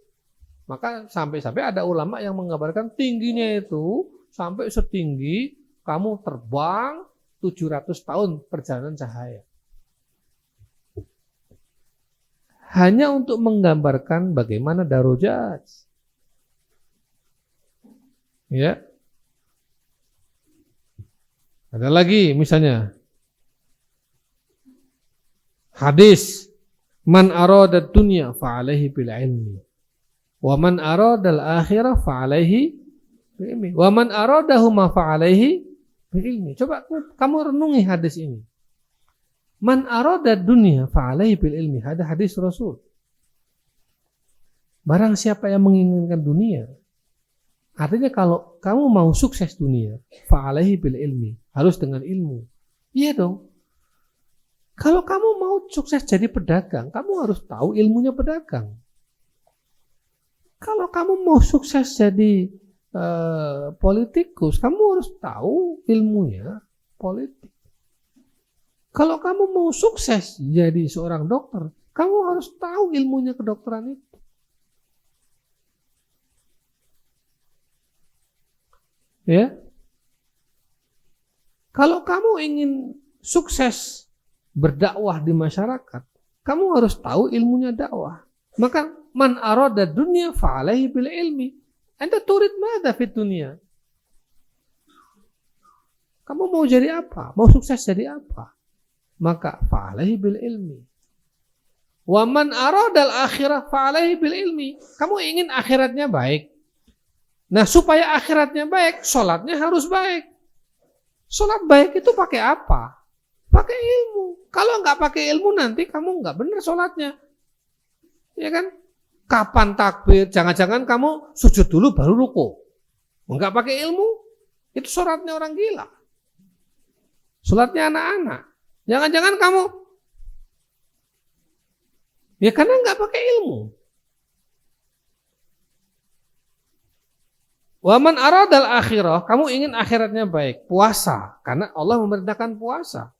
A: Maka sampai-sampai ada ulama yang mengabarkan tingginya itu sampai setinggi kamu terbang 700 tahun perjalanan cahaya. Hanya untuk menggambarkan bagaimana darajat. Ya. Ada lagi misalnya hadis man arada dunya fa alaihi bil ilmi wa man arada al akhirah fa alaihi bil ilmi wa man aradahuma fa alaihi bil ilmi. Coba kamu renungi hadis ini. Man arada dunya fa alaihi bil ilmi. Ada hadis Rasul. Barang siapa yang menginginkan dunia, artinya kalau kamu mau sukses dunia, fa alaihi bil ilmi, harus dengan ilmu. Iya dong. Kalau kamu mau sukses jadi pedagang, kamu harus tahu ilmunya pedagang. Kalau kamu mau sukses jadi politikus, kamu harus tahu ilmunya politik. Kalau kamu mau sukses jadi seorang dokter, kamu harus tahu ilmunya kedokteran itu. Ya. Kalau kamu ingin sukses berdakwah di masyarakat, kamu harus tahu ilmunya dakwah. Maka man arada dunya fa alaihi bil ilmi. Anta turid madza fid dunya? Kamu mau jadi apa? Mau sukses jadi apa? Maka fa alaihi bil ilmi. Wa man arada al akhirah fa alaihi bil ilmi. Kamu ingin akhiratnya baik. Nah, supaya akhiratnya baik, sholatnya harus baik. Sholat baik itu pakai apa? Pakai ilmu. Kalau nggak pakai ilmu nanti kamu nggak benar sholatnya. Ya kan? Kapan takbir? Jangan-jangan kamu sujud dulu baru ruku. Nggak pakai ilmu, itu sholatnya orang gila. Sholatnya anak-anak. Jangan-jangan kamu, ya karena nggak pakai ilmu. Waman aradal akhirah, kamu ingin akhiratnya baik, puasa, karena Allah memerintahkan puasa.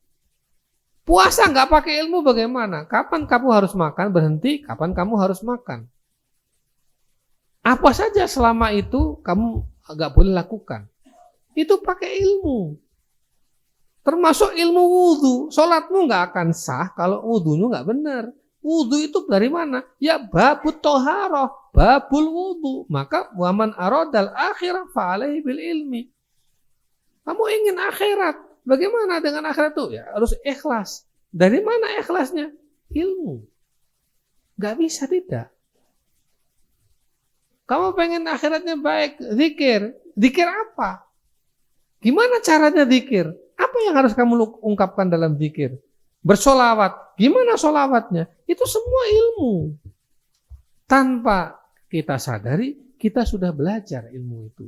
A: Puasa nggak pakai ilmu bagaimana? Kapan kamu harus makan, berhenti, kapan kamu harus makan. Apa saja selama itu kamu nggak boleh lakukan. Itu pakai ilmu. Termasuk ilmu wudhu. Sholatmu nggak akan sah kalau wudhunya nggak benar. Wudhu itu dari mana? Ya babut toharoh, babul wudhu. Maka waman aradal akhirah fa'alaihi bil ilmi. Kamu ingin akhirat. Bagaimana dengan akhirat itu? Ya harus ikhlas. Dari mana ikhlasnya? Ilmu. Gak bisa tidak. Kamu pengen akhiratnya baik, zikir. Zikir apa? Gimana caranya zikir? Apa yang harus kamu ungkapkan dalam zikir? Bersolawat. Gimana solawatnya? Itu semua ilmu. Tanpa kita sadari, kita sudah belajar ilmu itu.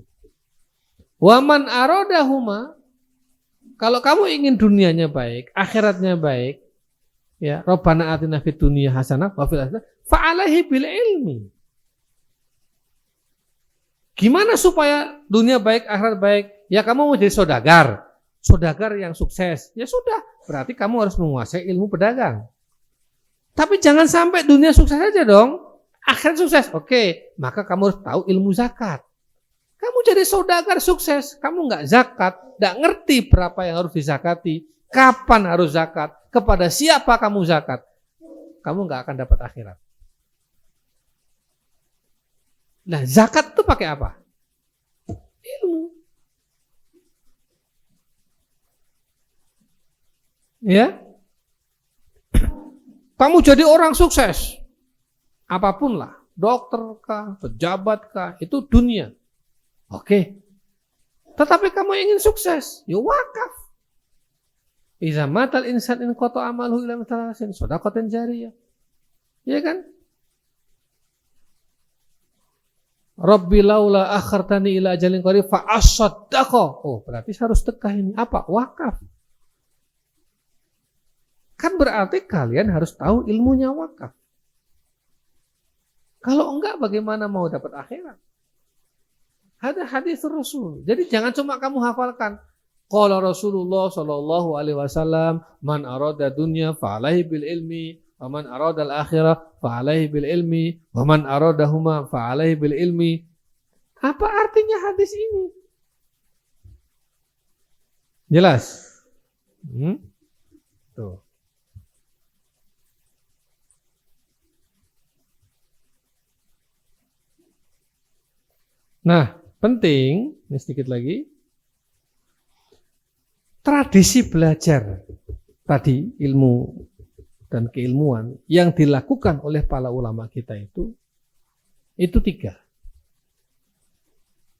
A: Waman aradahuma, kalau kamu ingin dunianya baik, akhiratnya baik, ya, Rabbana atina fid dunya hasanah wa fil akhirati fa'alaihi bil ilmi. Gimana supaya dunia baik, akhirat baik? Ya kamu mau jadi saudagar. Saudagar yang sukses. Ya sudah, berarti kamu harus menguasai ilmu pedagang. Tapi jangan sampai dunia sukses aja dong. Akhirat sukses. Oke, maka kamu harus tahu ilmu zakat. Kamu jadi saudagar sukses, kamu nggak zakat, nggak ngerti berapa yang harus dizakati, kapan harus zakat, kepada siapa kamu zakat, kamu nggak akan dapat akhirat. Nah, zakat itu pakai apa? Ilmu. Ya. Kamu jadi orang sukses. Apapun lah, dokter kah, pejabat kah, itu dunia. Oke. Tetapi kamu ingin sukses, ya wakaf. Iza matal insan in qata amaluhu ila mithalasin shadaqatan jariyah. Ya kan? Rabbi laula akhartani ila ajalin qarib fa asaddaqa. Oh, berarti harus tekah ini. Apa? Wakaf. Kan berarti kalian harus tahu ilmunya wakaf. Kalau enggak, bagaimana mau dapat akhirat? Ada hadis Rasul. Jadi jangan cuma kamu hafalkan. Qala Rasulullah sallallahu alaihi wasallam, man arada dunya fa alaihi bil ilmi, wa man arada al akhirah fa alaihi bil ilmi, wa man aradahuma fa alaihi bil ilmi. Apa artinya hadis ini? Jelas? Tuh. Nah, penting, ini sedikit lagi, tradisi belajar tadi, ilmu dan keilmuan yang dilakukan oleh para ulama kita itu 3.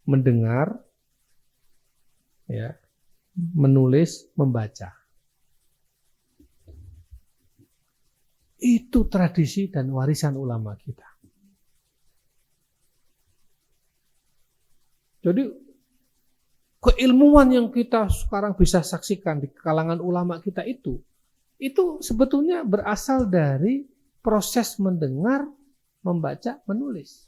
A: Mendengar, ya, menulis, membaca. Itu tradisi dan warisan ulama kita. Jadi keilmuan yang kita sekarang bisa saksikan di kalangan ulama kita itu sebetulnya berasal dari proses mendengar, membaca, menulis.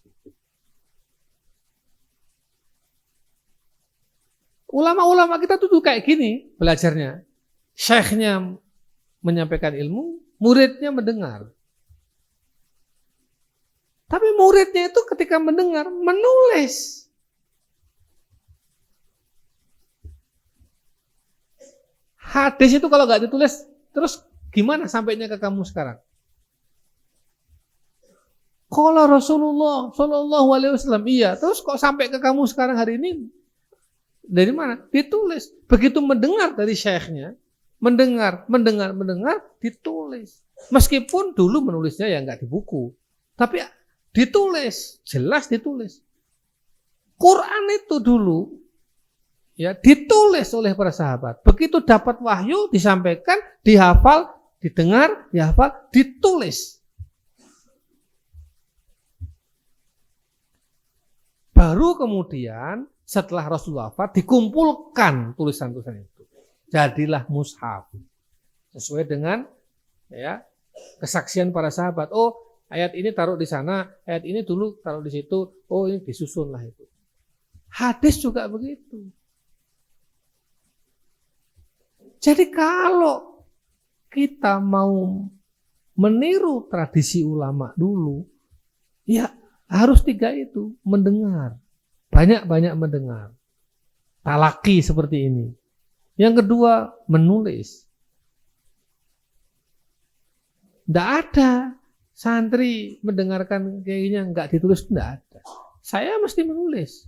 A: Ulama-ulama kita tuh kayak gini belajarnya. Syekhnya menyampaikan ilmu, muridnya mendengar. Tapi muridnya itu ketika mendengar, menulis. Hadis itu kalau nggak ditulis, terus gimana sampainya ke kamu sekarang? Qala Rasulullah Shallallahu Alaihi Wasallam, iya. Terus kok sampai ke kamu sekarang hari ini? Dari mana? Ditulis. Begitu mendengar dari syekhnya, mendengar, ditulis. Meskipun dulu menulisnya ya nggak di buku, tapi ditulis, jelas ditulis. Quran itu dulu ya ditulis oleh para sahabat. Begitu dapat wahyu disampaikan, dihafal, didengar, dihafal, ditulis. Baru kemudian setelah Rasulullah wafat dikumpulkan tulisan-tulisan itu. Jadilah mushaf. Sesuai dengan ya kesaksian para sahabat. Oh, ayat ini taruh di sana, ayat ini dulu taruh di situ. Oh, ini disusunlah itu. Hadis juga begitu. Jadi kalau kita mau meniru tradisi ulama dulu, ya harus 3 itu, mendengar. Banyak-banyak mendengar. Talaki seperti ini. Yang kedua, menulis. Tidak ada santri mendengarkan kayaknya nggak ditulis, tidak ada. Saya mesti menulis.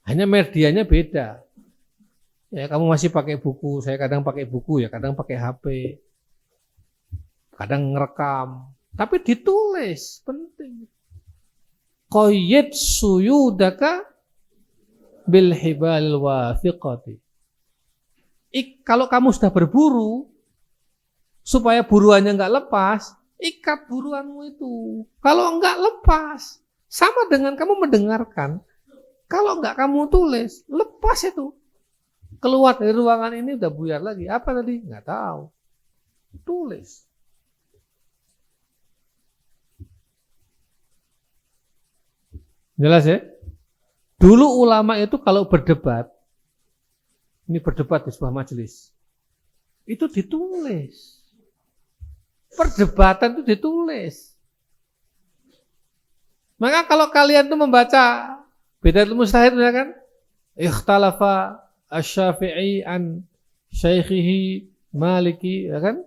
A: Hanya medianya beda. Ya, kamu masih pakai buku, saya kadang pakai buku ya, kadang pakai HP, kadang ngerekam, tapi ditulis, penting. Qayyid suyudaka bil hibal wathiqati. Kalau kamu sudah berburu, supaya buruannya nggak lepas, ikat buruanmu itu. Kalau nggak lepas, sama dengan kamu mendengarkan. Kalau nggak kamu tulis, lepas itu. Keluar dari ruangan ini udah buyar lagi. Apa tadi? Nggak tahu. Tulis. Jelas ya? Dulu ulama itu kalau berdebat, ini berdebat di sebuah majelis, itu ditulis. Perdebatan itu ditulis. Maka kalau kalian tuh membaca Bidayatul Mujtahid ya kan? Ikhtalafa Asy-Syafi'i an syaikhihi Maliki, ya kan?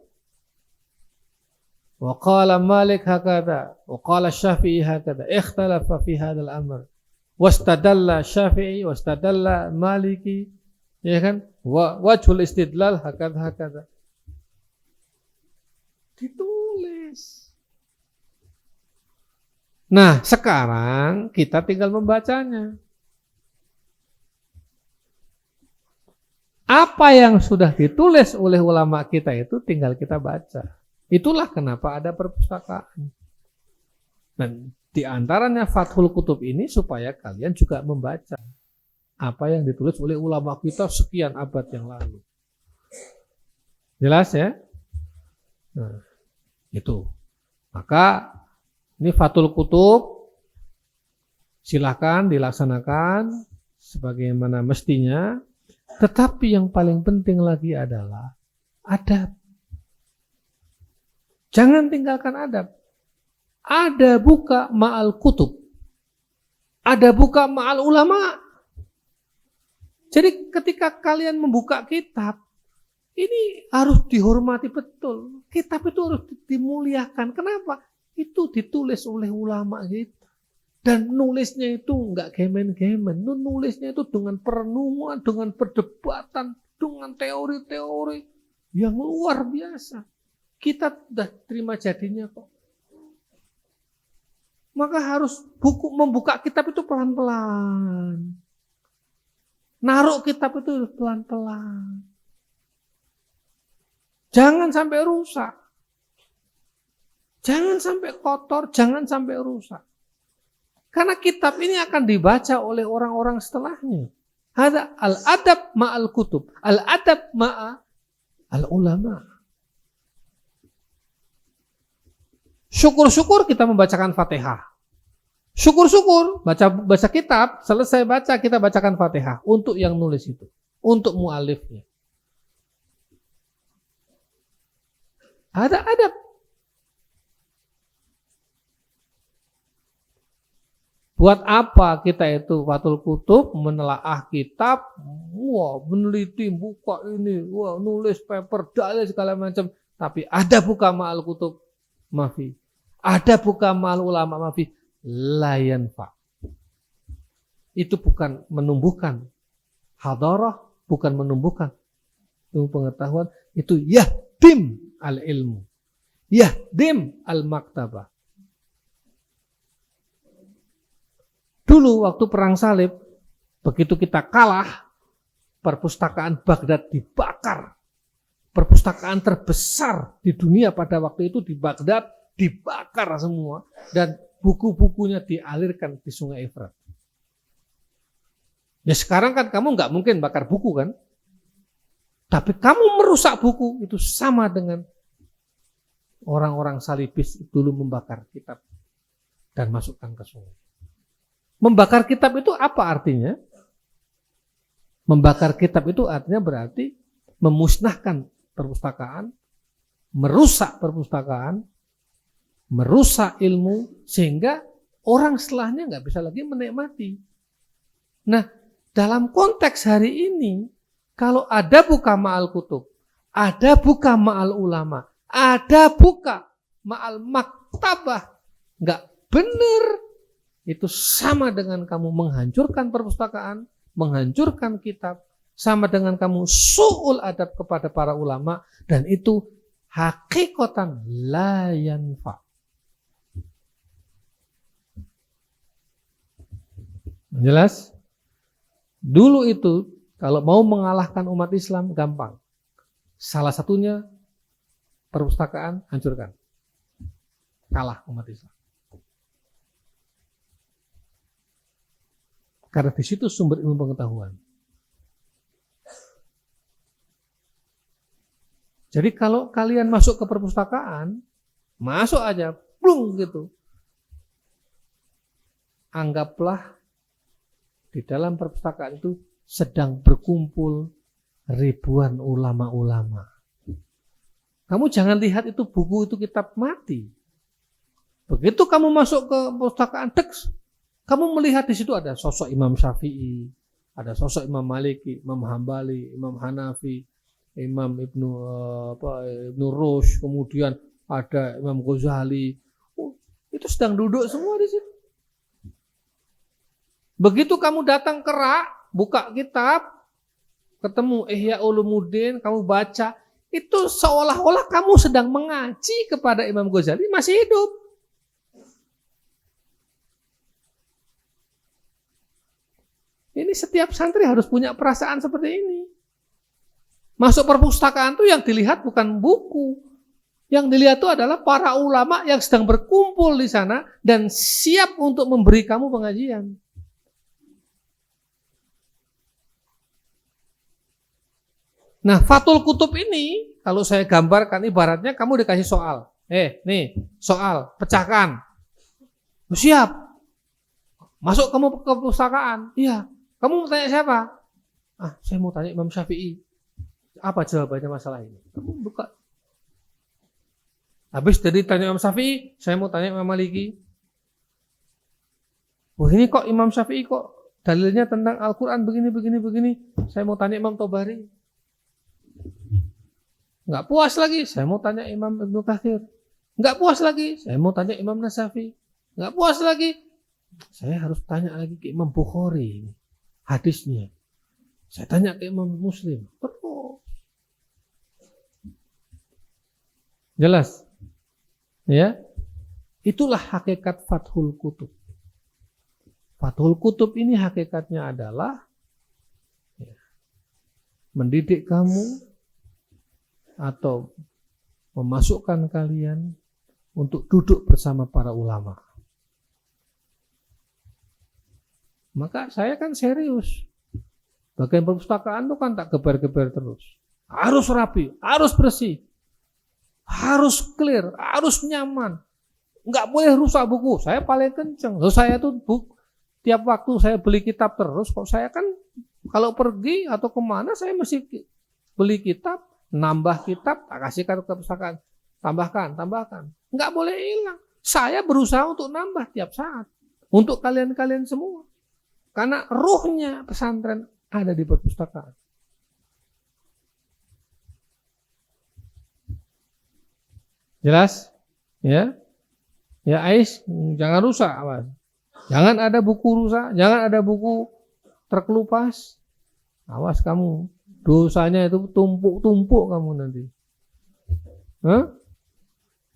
A: wa qala Malik hakadha, wa qala Syafi'i hakadha, ikhtalafa fi hadzal amr. Wastadalla Syafi'i, wastadalla Maliki, ya kan? Wajhul istidlal hakadha. Ditulis. Nah, sekarang kita tinggal membacanya. Apa yang sudah ditulis oleh ulama kita itu tinggal kita baca. Itulah kenapa ada perpustakaan. Dan di antaranya Fathul Kutub ini supaya kalian juga membaca apa yang ditulis oleh ulama kita sekian abad yang lalu. Jelas ya? Nah, itu. Maka ini Fathul Kutub silakan dilaksanakan sebagaimana mestinya. Tetapi yang paling penting lagi adalah adab. Jangan tinggalkan adab. Ada buka ma'al kutub. Ada buka ma'al ulama. Jadi ketika kalian membuka kitab, ini harus dihormati betul. Kitab itu harus dimuliakan. Kenapa? Itu ditulis oleh ulama kita. Dan nulisnya itu enggak gemen-gemen. Nulisnya itu dengan perenungan, dengan perdebatan, dengan teori-teori yang luar biasa. Kita sudah terima jadinya kok. Maka harus membuka kitab itu pelan-pelan. Naruh kitab itu pelan-pelan. Jangan sampai rusak. Jangan sampai kotor, jangan sampai rusak. Karena kitab ini akan dibaca oleh orang-orang setelahnya. Ada al-adab ma'al kutub, al-adab ma'al ulama. Syukur-syukur kita membacakan Fatihah. Syukur-syukur baca kitab, selesai baca kita bacakan Fatihah untuk yang nulis itu, untuk mu'alifnya. Ada adab. Buat apa kita itu Fathul Kutub menelaah kitab, meneliti, buka ini, nulis paper, dalil segala macam. Tapi ada buka ma'al kutub, mafi. Ada buka ma'al ulama, mafi. Layan pak. Itu bukan menumbuhkan hadarah, bukan menumbuhkan pengetahuan. Itu yahdim al ilmu, yahdim al maktabah. Dulu waktu perang salib, begitu kita kalah, perpustakaan Baghdad dibakar. Perpustakaan terbesar di dunia pada waktu itu di Baghdad dibakar semua. Dan buku-bukunya dialirkan di Sungai Efrat. Ya sekarang kan kamu nggak mungkin bakar buku kan. Tapi kamu merusak buku, itu sama dengan orang-orang salibis dulu membakar kitab dan masukkan ke sungai. Membakar kitab itu apa artinya? Membakar kitab itu artinya berarti memusnahkan perpustakaan, merusak perpustakaan, merusak ilmu, sehingga orang setelahnya nggak bisa lagi menikmati. Nah, dalam konteks hari ini, kalau ada buka ma'al kutub, ada buka ma'al ulama, ada buka ma'al maktabah, nggak benar. Itu sama dengan kamu menghancurkan perpustakaan, menghancurkan kitab, sama dengan kamu su'ul adab kepada para ulama, dan itu hakikatan la yanfa. Jelas? Dulu itu kalau mau mengalahkan umat Islam gampang. Salah satunya perpustakaan hancurkan. Kalah umat Islam. Karena di situ sumber ilmu pengetahuan. Jadi kalau kalian masuk ke perpustakaan, masuk aja, plung gitu. Anggaplah di dalam perpustakaan itu sedang berkumpul ribuan ulama-ulama. Kamu jangan lihat itu buku itu kitab mati. Begitu kamu masuk ke perpustakaan teks, kamu melihat di situ ada sosok Imam Syafi'i, ada sosok Imam Maliki, Imam Hambali, Imam Hanafi, Imam Ibnu Rushd, kemudian ada Imam Ghazali. Oh, itu sedang duduk semua di situ. Begitu kamu datang ke Rak, buka kitab, ketemu Ihya Ulumuddin, kamu baca, itu seolah-olah kamu sedang mengaji kepada Imam Ghazali masih hidup. Ini setiap santri harus punya perasaan seperti ini. Masuk perpustakaan itu yang dilihat bukan buku. Yang dilihat itu adalah para ulama yang sedang berkumpul di sana dan siap untuk memberi kamu pengajian. Nah, Fathul Kutub ini, kalau saya gambarkan ibaratnya kamu dikasih soal. Nih, soal, pecahkan. Siap. Masuk kamu ke perpustakaan. Iya. Kamu mau tanya siapa? Saya mau tanya Imam Syafi'i. Apa jawabannya masalah ini? Kamu buka. Habis dari tanya Imam Syafi'i, saya mau tanya Imam Maliki. Ini kok Imam Syafi'i kok dalilnya tentang Al-Quran begini. Saya mau tanya Imam Tobari. Nggak puas lagi, saya mau tanya Imam Ibnu Katsir. Nggak puas lagi, saya mau tanya Imam Nasafi. Nggak puas lagi, saya harus tanya lagi ke Imam Bukhari hadisnya. Saya tanya ke Imam Muslim. Jelas? Ya, itulah hakikat Fathul Kutub. Fathul Kutub ini hakikatnya adalah mendidik kamu atau memasukkan kalian untuk duduk bersama para ulama. Maka saya kan serius. Bagian perpustakaan itu kan tak geber-geber terus. Harus rapi, harus bersih, harus clear, harus nyaman. Nggak boleh rusak buku. Saya paling kenceng. Saya tuh tiap waktu saya beli kitab terus. Kok saya kan kalau pergi atau kemana saya mesti beli kitab, nambah kitab, tak kasihkan ke perpustakaan, tambahkan. Nggak boleh hilang. Saya berusaha untuk nambah tiap saat. Untuk kalian-kalian semua. Karena ruhnya pesantren ada di perpustakaan. Jelas? Ya. Ya Ais, jangan rusak. Awas. Jangan ada buku rusak, jangan ada buku terkelupas. Awas kamu. Dosanya itu tumpuk-tumpuk kamu nanti.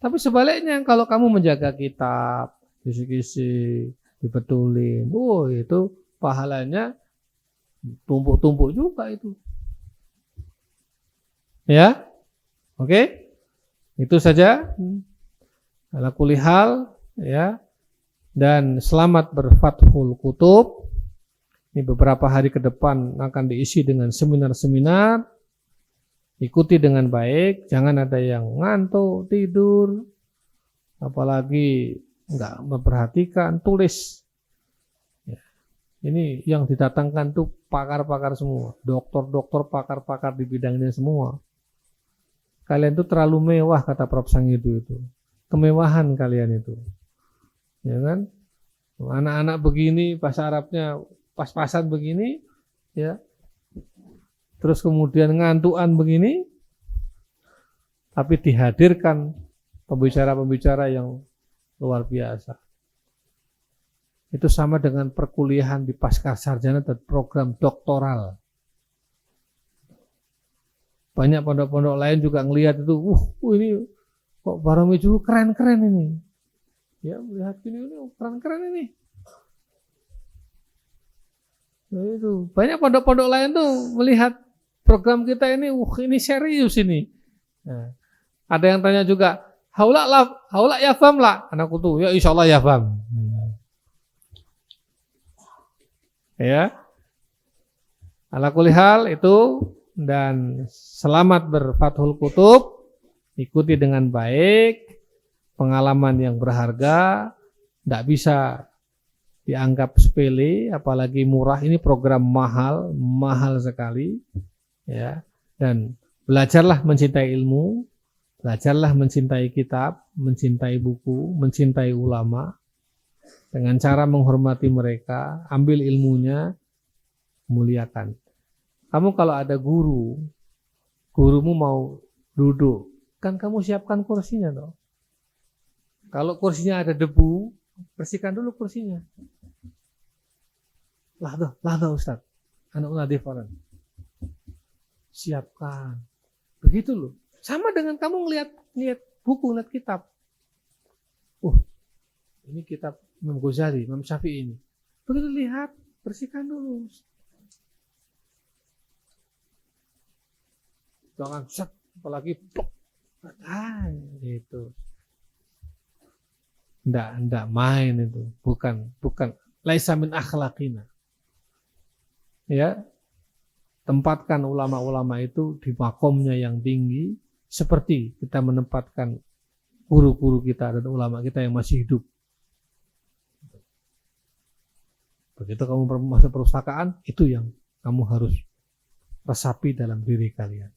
A: Tapi sebaliknya kalau kamu menjaga kitab, kisi-kisi, dibetulin, itu pahalanya tumpuk-tumpuk juga itu. Ya, oke, itu saja. Ala kulli hal, ya. Dan selamat berfathul kutub. Ini beberapa hari ke depan akan diisi dengan seminar-seminar. Ikuti dengan baik, jangan ada yang ngantuk, tidur, apalagi nggak memperhatikan, tulis. Ya. Ini yang didatangkan tuh pakar-pakar semua, dokter-dokter, pakar-pakar di bidang ini semua. Kalian tuh terlalu mewah, kata Prof. Sangidu itu. Kemewahan kalian itu. Ya kan? Anak-anak begini, bahasa Arabnya pas-pasan begini, ya. Terus kemudian ngantuan begini, tapi dihadirkan pembicara-pembicara yang luar biasa. Itu sama dengan perkuliahan di pascasarjana dan program doktoral. Banyak pondok-pondok lain juga ngelihat itu, ini kok Baromeju keren-keren ini. Ya, melihat ini keren-keren ini. Nah, itu banyak pondok-pondok lain tuh melihat program kita ini, ini serius ini. Nah, ada yang tanya juga, haula ya fam lah, anakku tuh, ya insya Allah ya fam. Ya, ala kulli hal itu, dan selamat berfathul kutub, ikuti dengan baik, pengalaman yang berharga, tidak bisa dianggap sepele, apalagi murah. Ini program mahal sekali, ya. Dan belajarlah mencintai ilmu, belajarlah mencintai kitab, mencintai buku, mencintai ulama, dengan cara menghormati mereka, ambil ilmunya, muliakan. Kamu kalau ada gurumu mau duduk, kan kamu siapkan kursinya toh. Kalau kursinya ada debu, bersihkan dulu kursinya. Lahdah Ustaz. Anak nadif orang. Siapkan. Begitu loh. Sama dengan kamu ngelihat buku, ngelihat kitab. Ini kitab Imam Ghazali, Imam Syafi'i ini. Begitu lihat, bersihkan dulu. Jangan set, apalagi plok. Gitu. Nggak main itu. Bukan. Laisa min akhlaqina. Ya, tempatkan ulama-ulama itu di makomnya yang tinggi, seperti kita menempatkan guru-guru kita dan ulama kita yang masih hidup. Begitu kamu masuk perpustakaan, itu yang kamu harus resapi dalam diri kalian.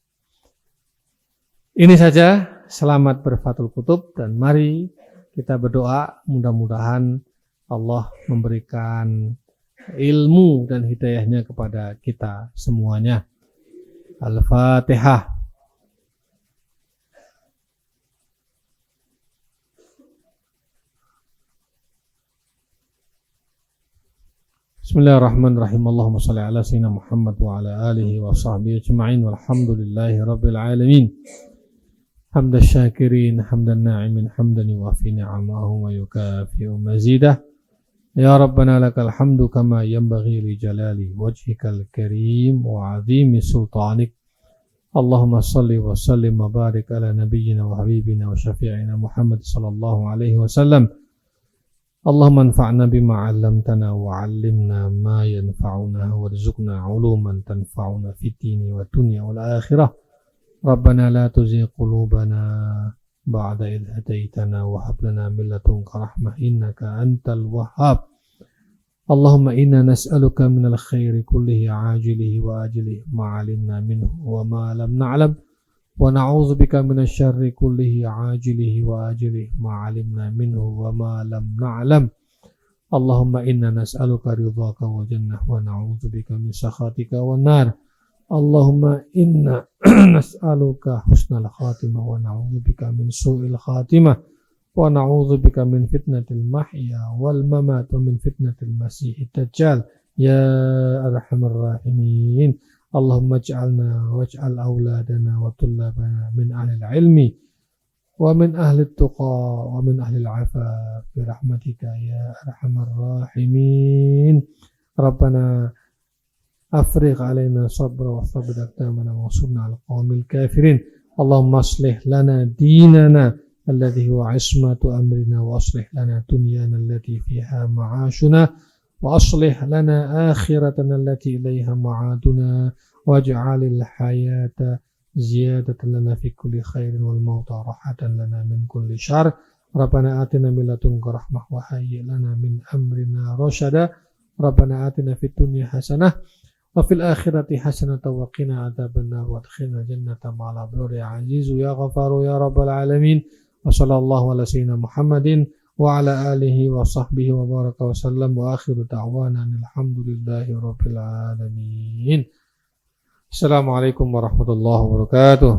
A: Ini saja, selamat berfatul kutub, dan mari kita berdoa mudah-mudahan Allah memberikan ilmu dan hidayahnya kepada kita semuanya. Al-Fatihah. Bismillahirrahmanirrahim. Allahumma salli ala sayyidina Muhammad wa ala alihi wa sahbihi ajma'in walhamdulillahi rabbil alamin. Hamdan syakirin, hamdan na'imin, hamdan yuwafi ni'amahu wa yukafi'u mazidah. Ya Rabbana lakal hamdu kama yanbaghi li jalali wajhikal karim wa 'azimi sultanik. Allahumma salli wa sallim wa barik ala nabiyyina wa habibina wa syafi'ina Muhammad sallallahu alaihi wasallam. Allahumma anfa'na bima 'allamtana wa 'allimna ma yanfa'una warzuqna 'uluman tanfa'una fid dini wa dunya wal akhirah. Rabbana la tuzigh qulubana ba'da idh hadaitana wa hab lana min ladunka rahmah innaka antal wahhab. Allahumma inna nas'aluka minal khairi kullihi ajilihi wa ajilihi ma 'alimna minhu wa ma lam na'lam wa na'udzu bika minasy syarri kullihi ajilihi wa ajilihi ma 'alimna minhu wa ma lam na'lam. Allahumma inna nas'aluka ridhaka wa jannah wa na'udzu bika min sakhatika wan nar. Allahumma inna nas'aluka husnal khatimah wa na'udzu bika min su'il khatimah wa na'udzu bika min fitnatil mahya wal mamat wa min fitnatil masiihid dajjal ya arhamar rahimin. Allahumma ij'alna waj'al auladana wa tullabana min ahlil ilmi wa min ahlit tuqa wa min ahlil afaf bi rahmatika ya arhamar rahimin. Rabbana afrigh alaina sabra wa thabbit aqdamana wa ansurna 'alal qawmil kafirin. Allahumma aslih lana dinana alladhi huwa 'ismatu amrina wa aslih lana dunyana allati fiha ma'ashuna wa aslih lana akhiratana allati ilayha ma'aduna waj'alil hayata ziyadatan lana fi kulli khairin wal mauta rahatan lana min kulli syarr. Rabbana atina min ladunka rahmah wa hayyi lana min amrina rasyada. Rabbana atina fid dunya hasanah wa fil akhirati hasanatan wa qina adzabannar wa adkhilna jannata ma'al abrar ya azizu ya ghafaru ya rabbal alamin. Wa sallallahu ala sayyidina Muhammadin wa ala alihi wa sahbihi wa baraka wa sallam wa akhiru da'wana alhamdulillahi rabbil alamin. Assalamualaikum warahmatullahi wabarakatuh.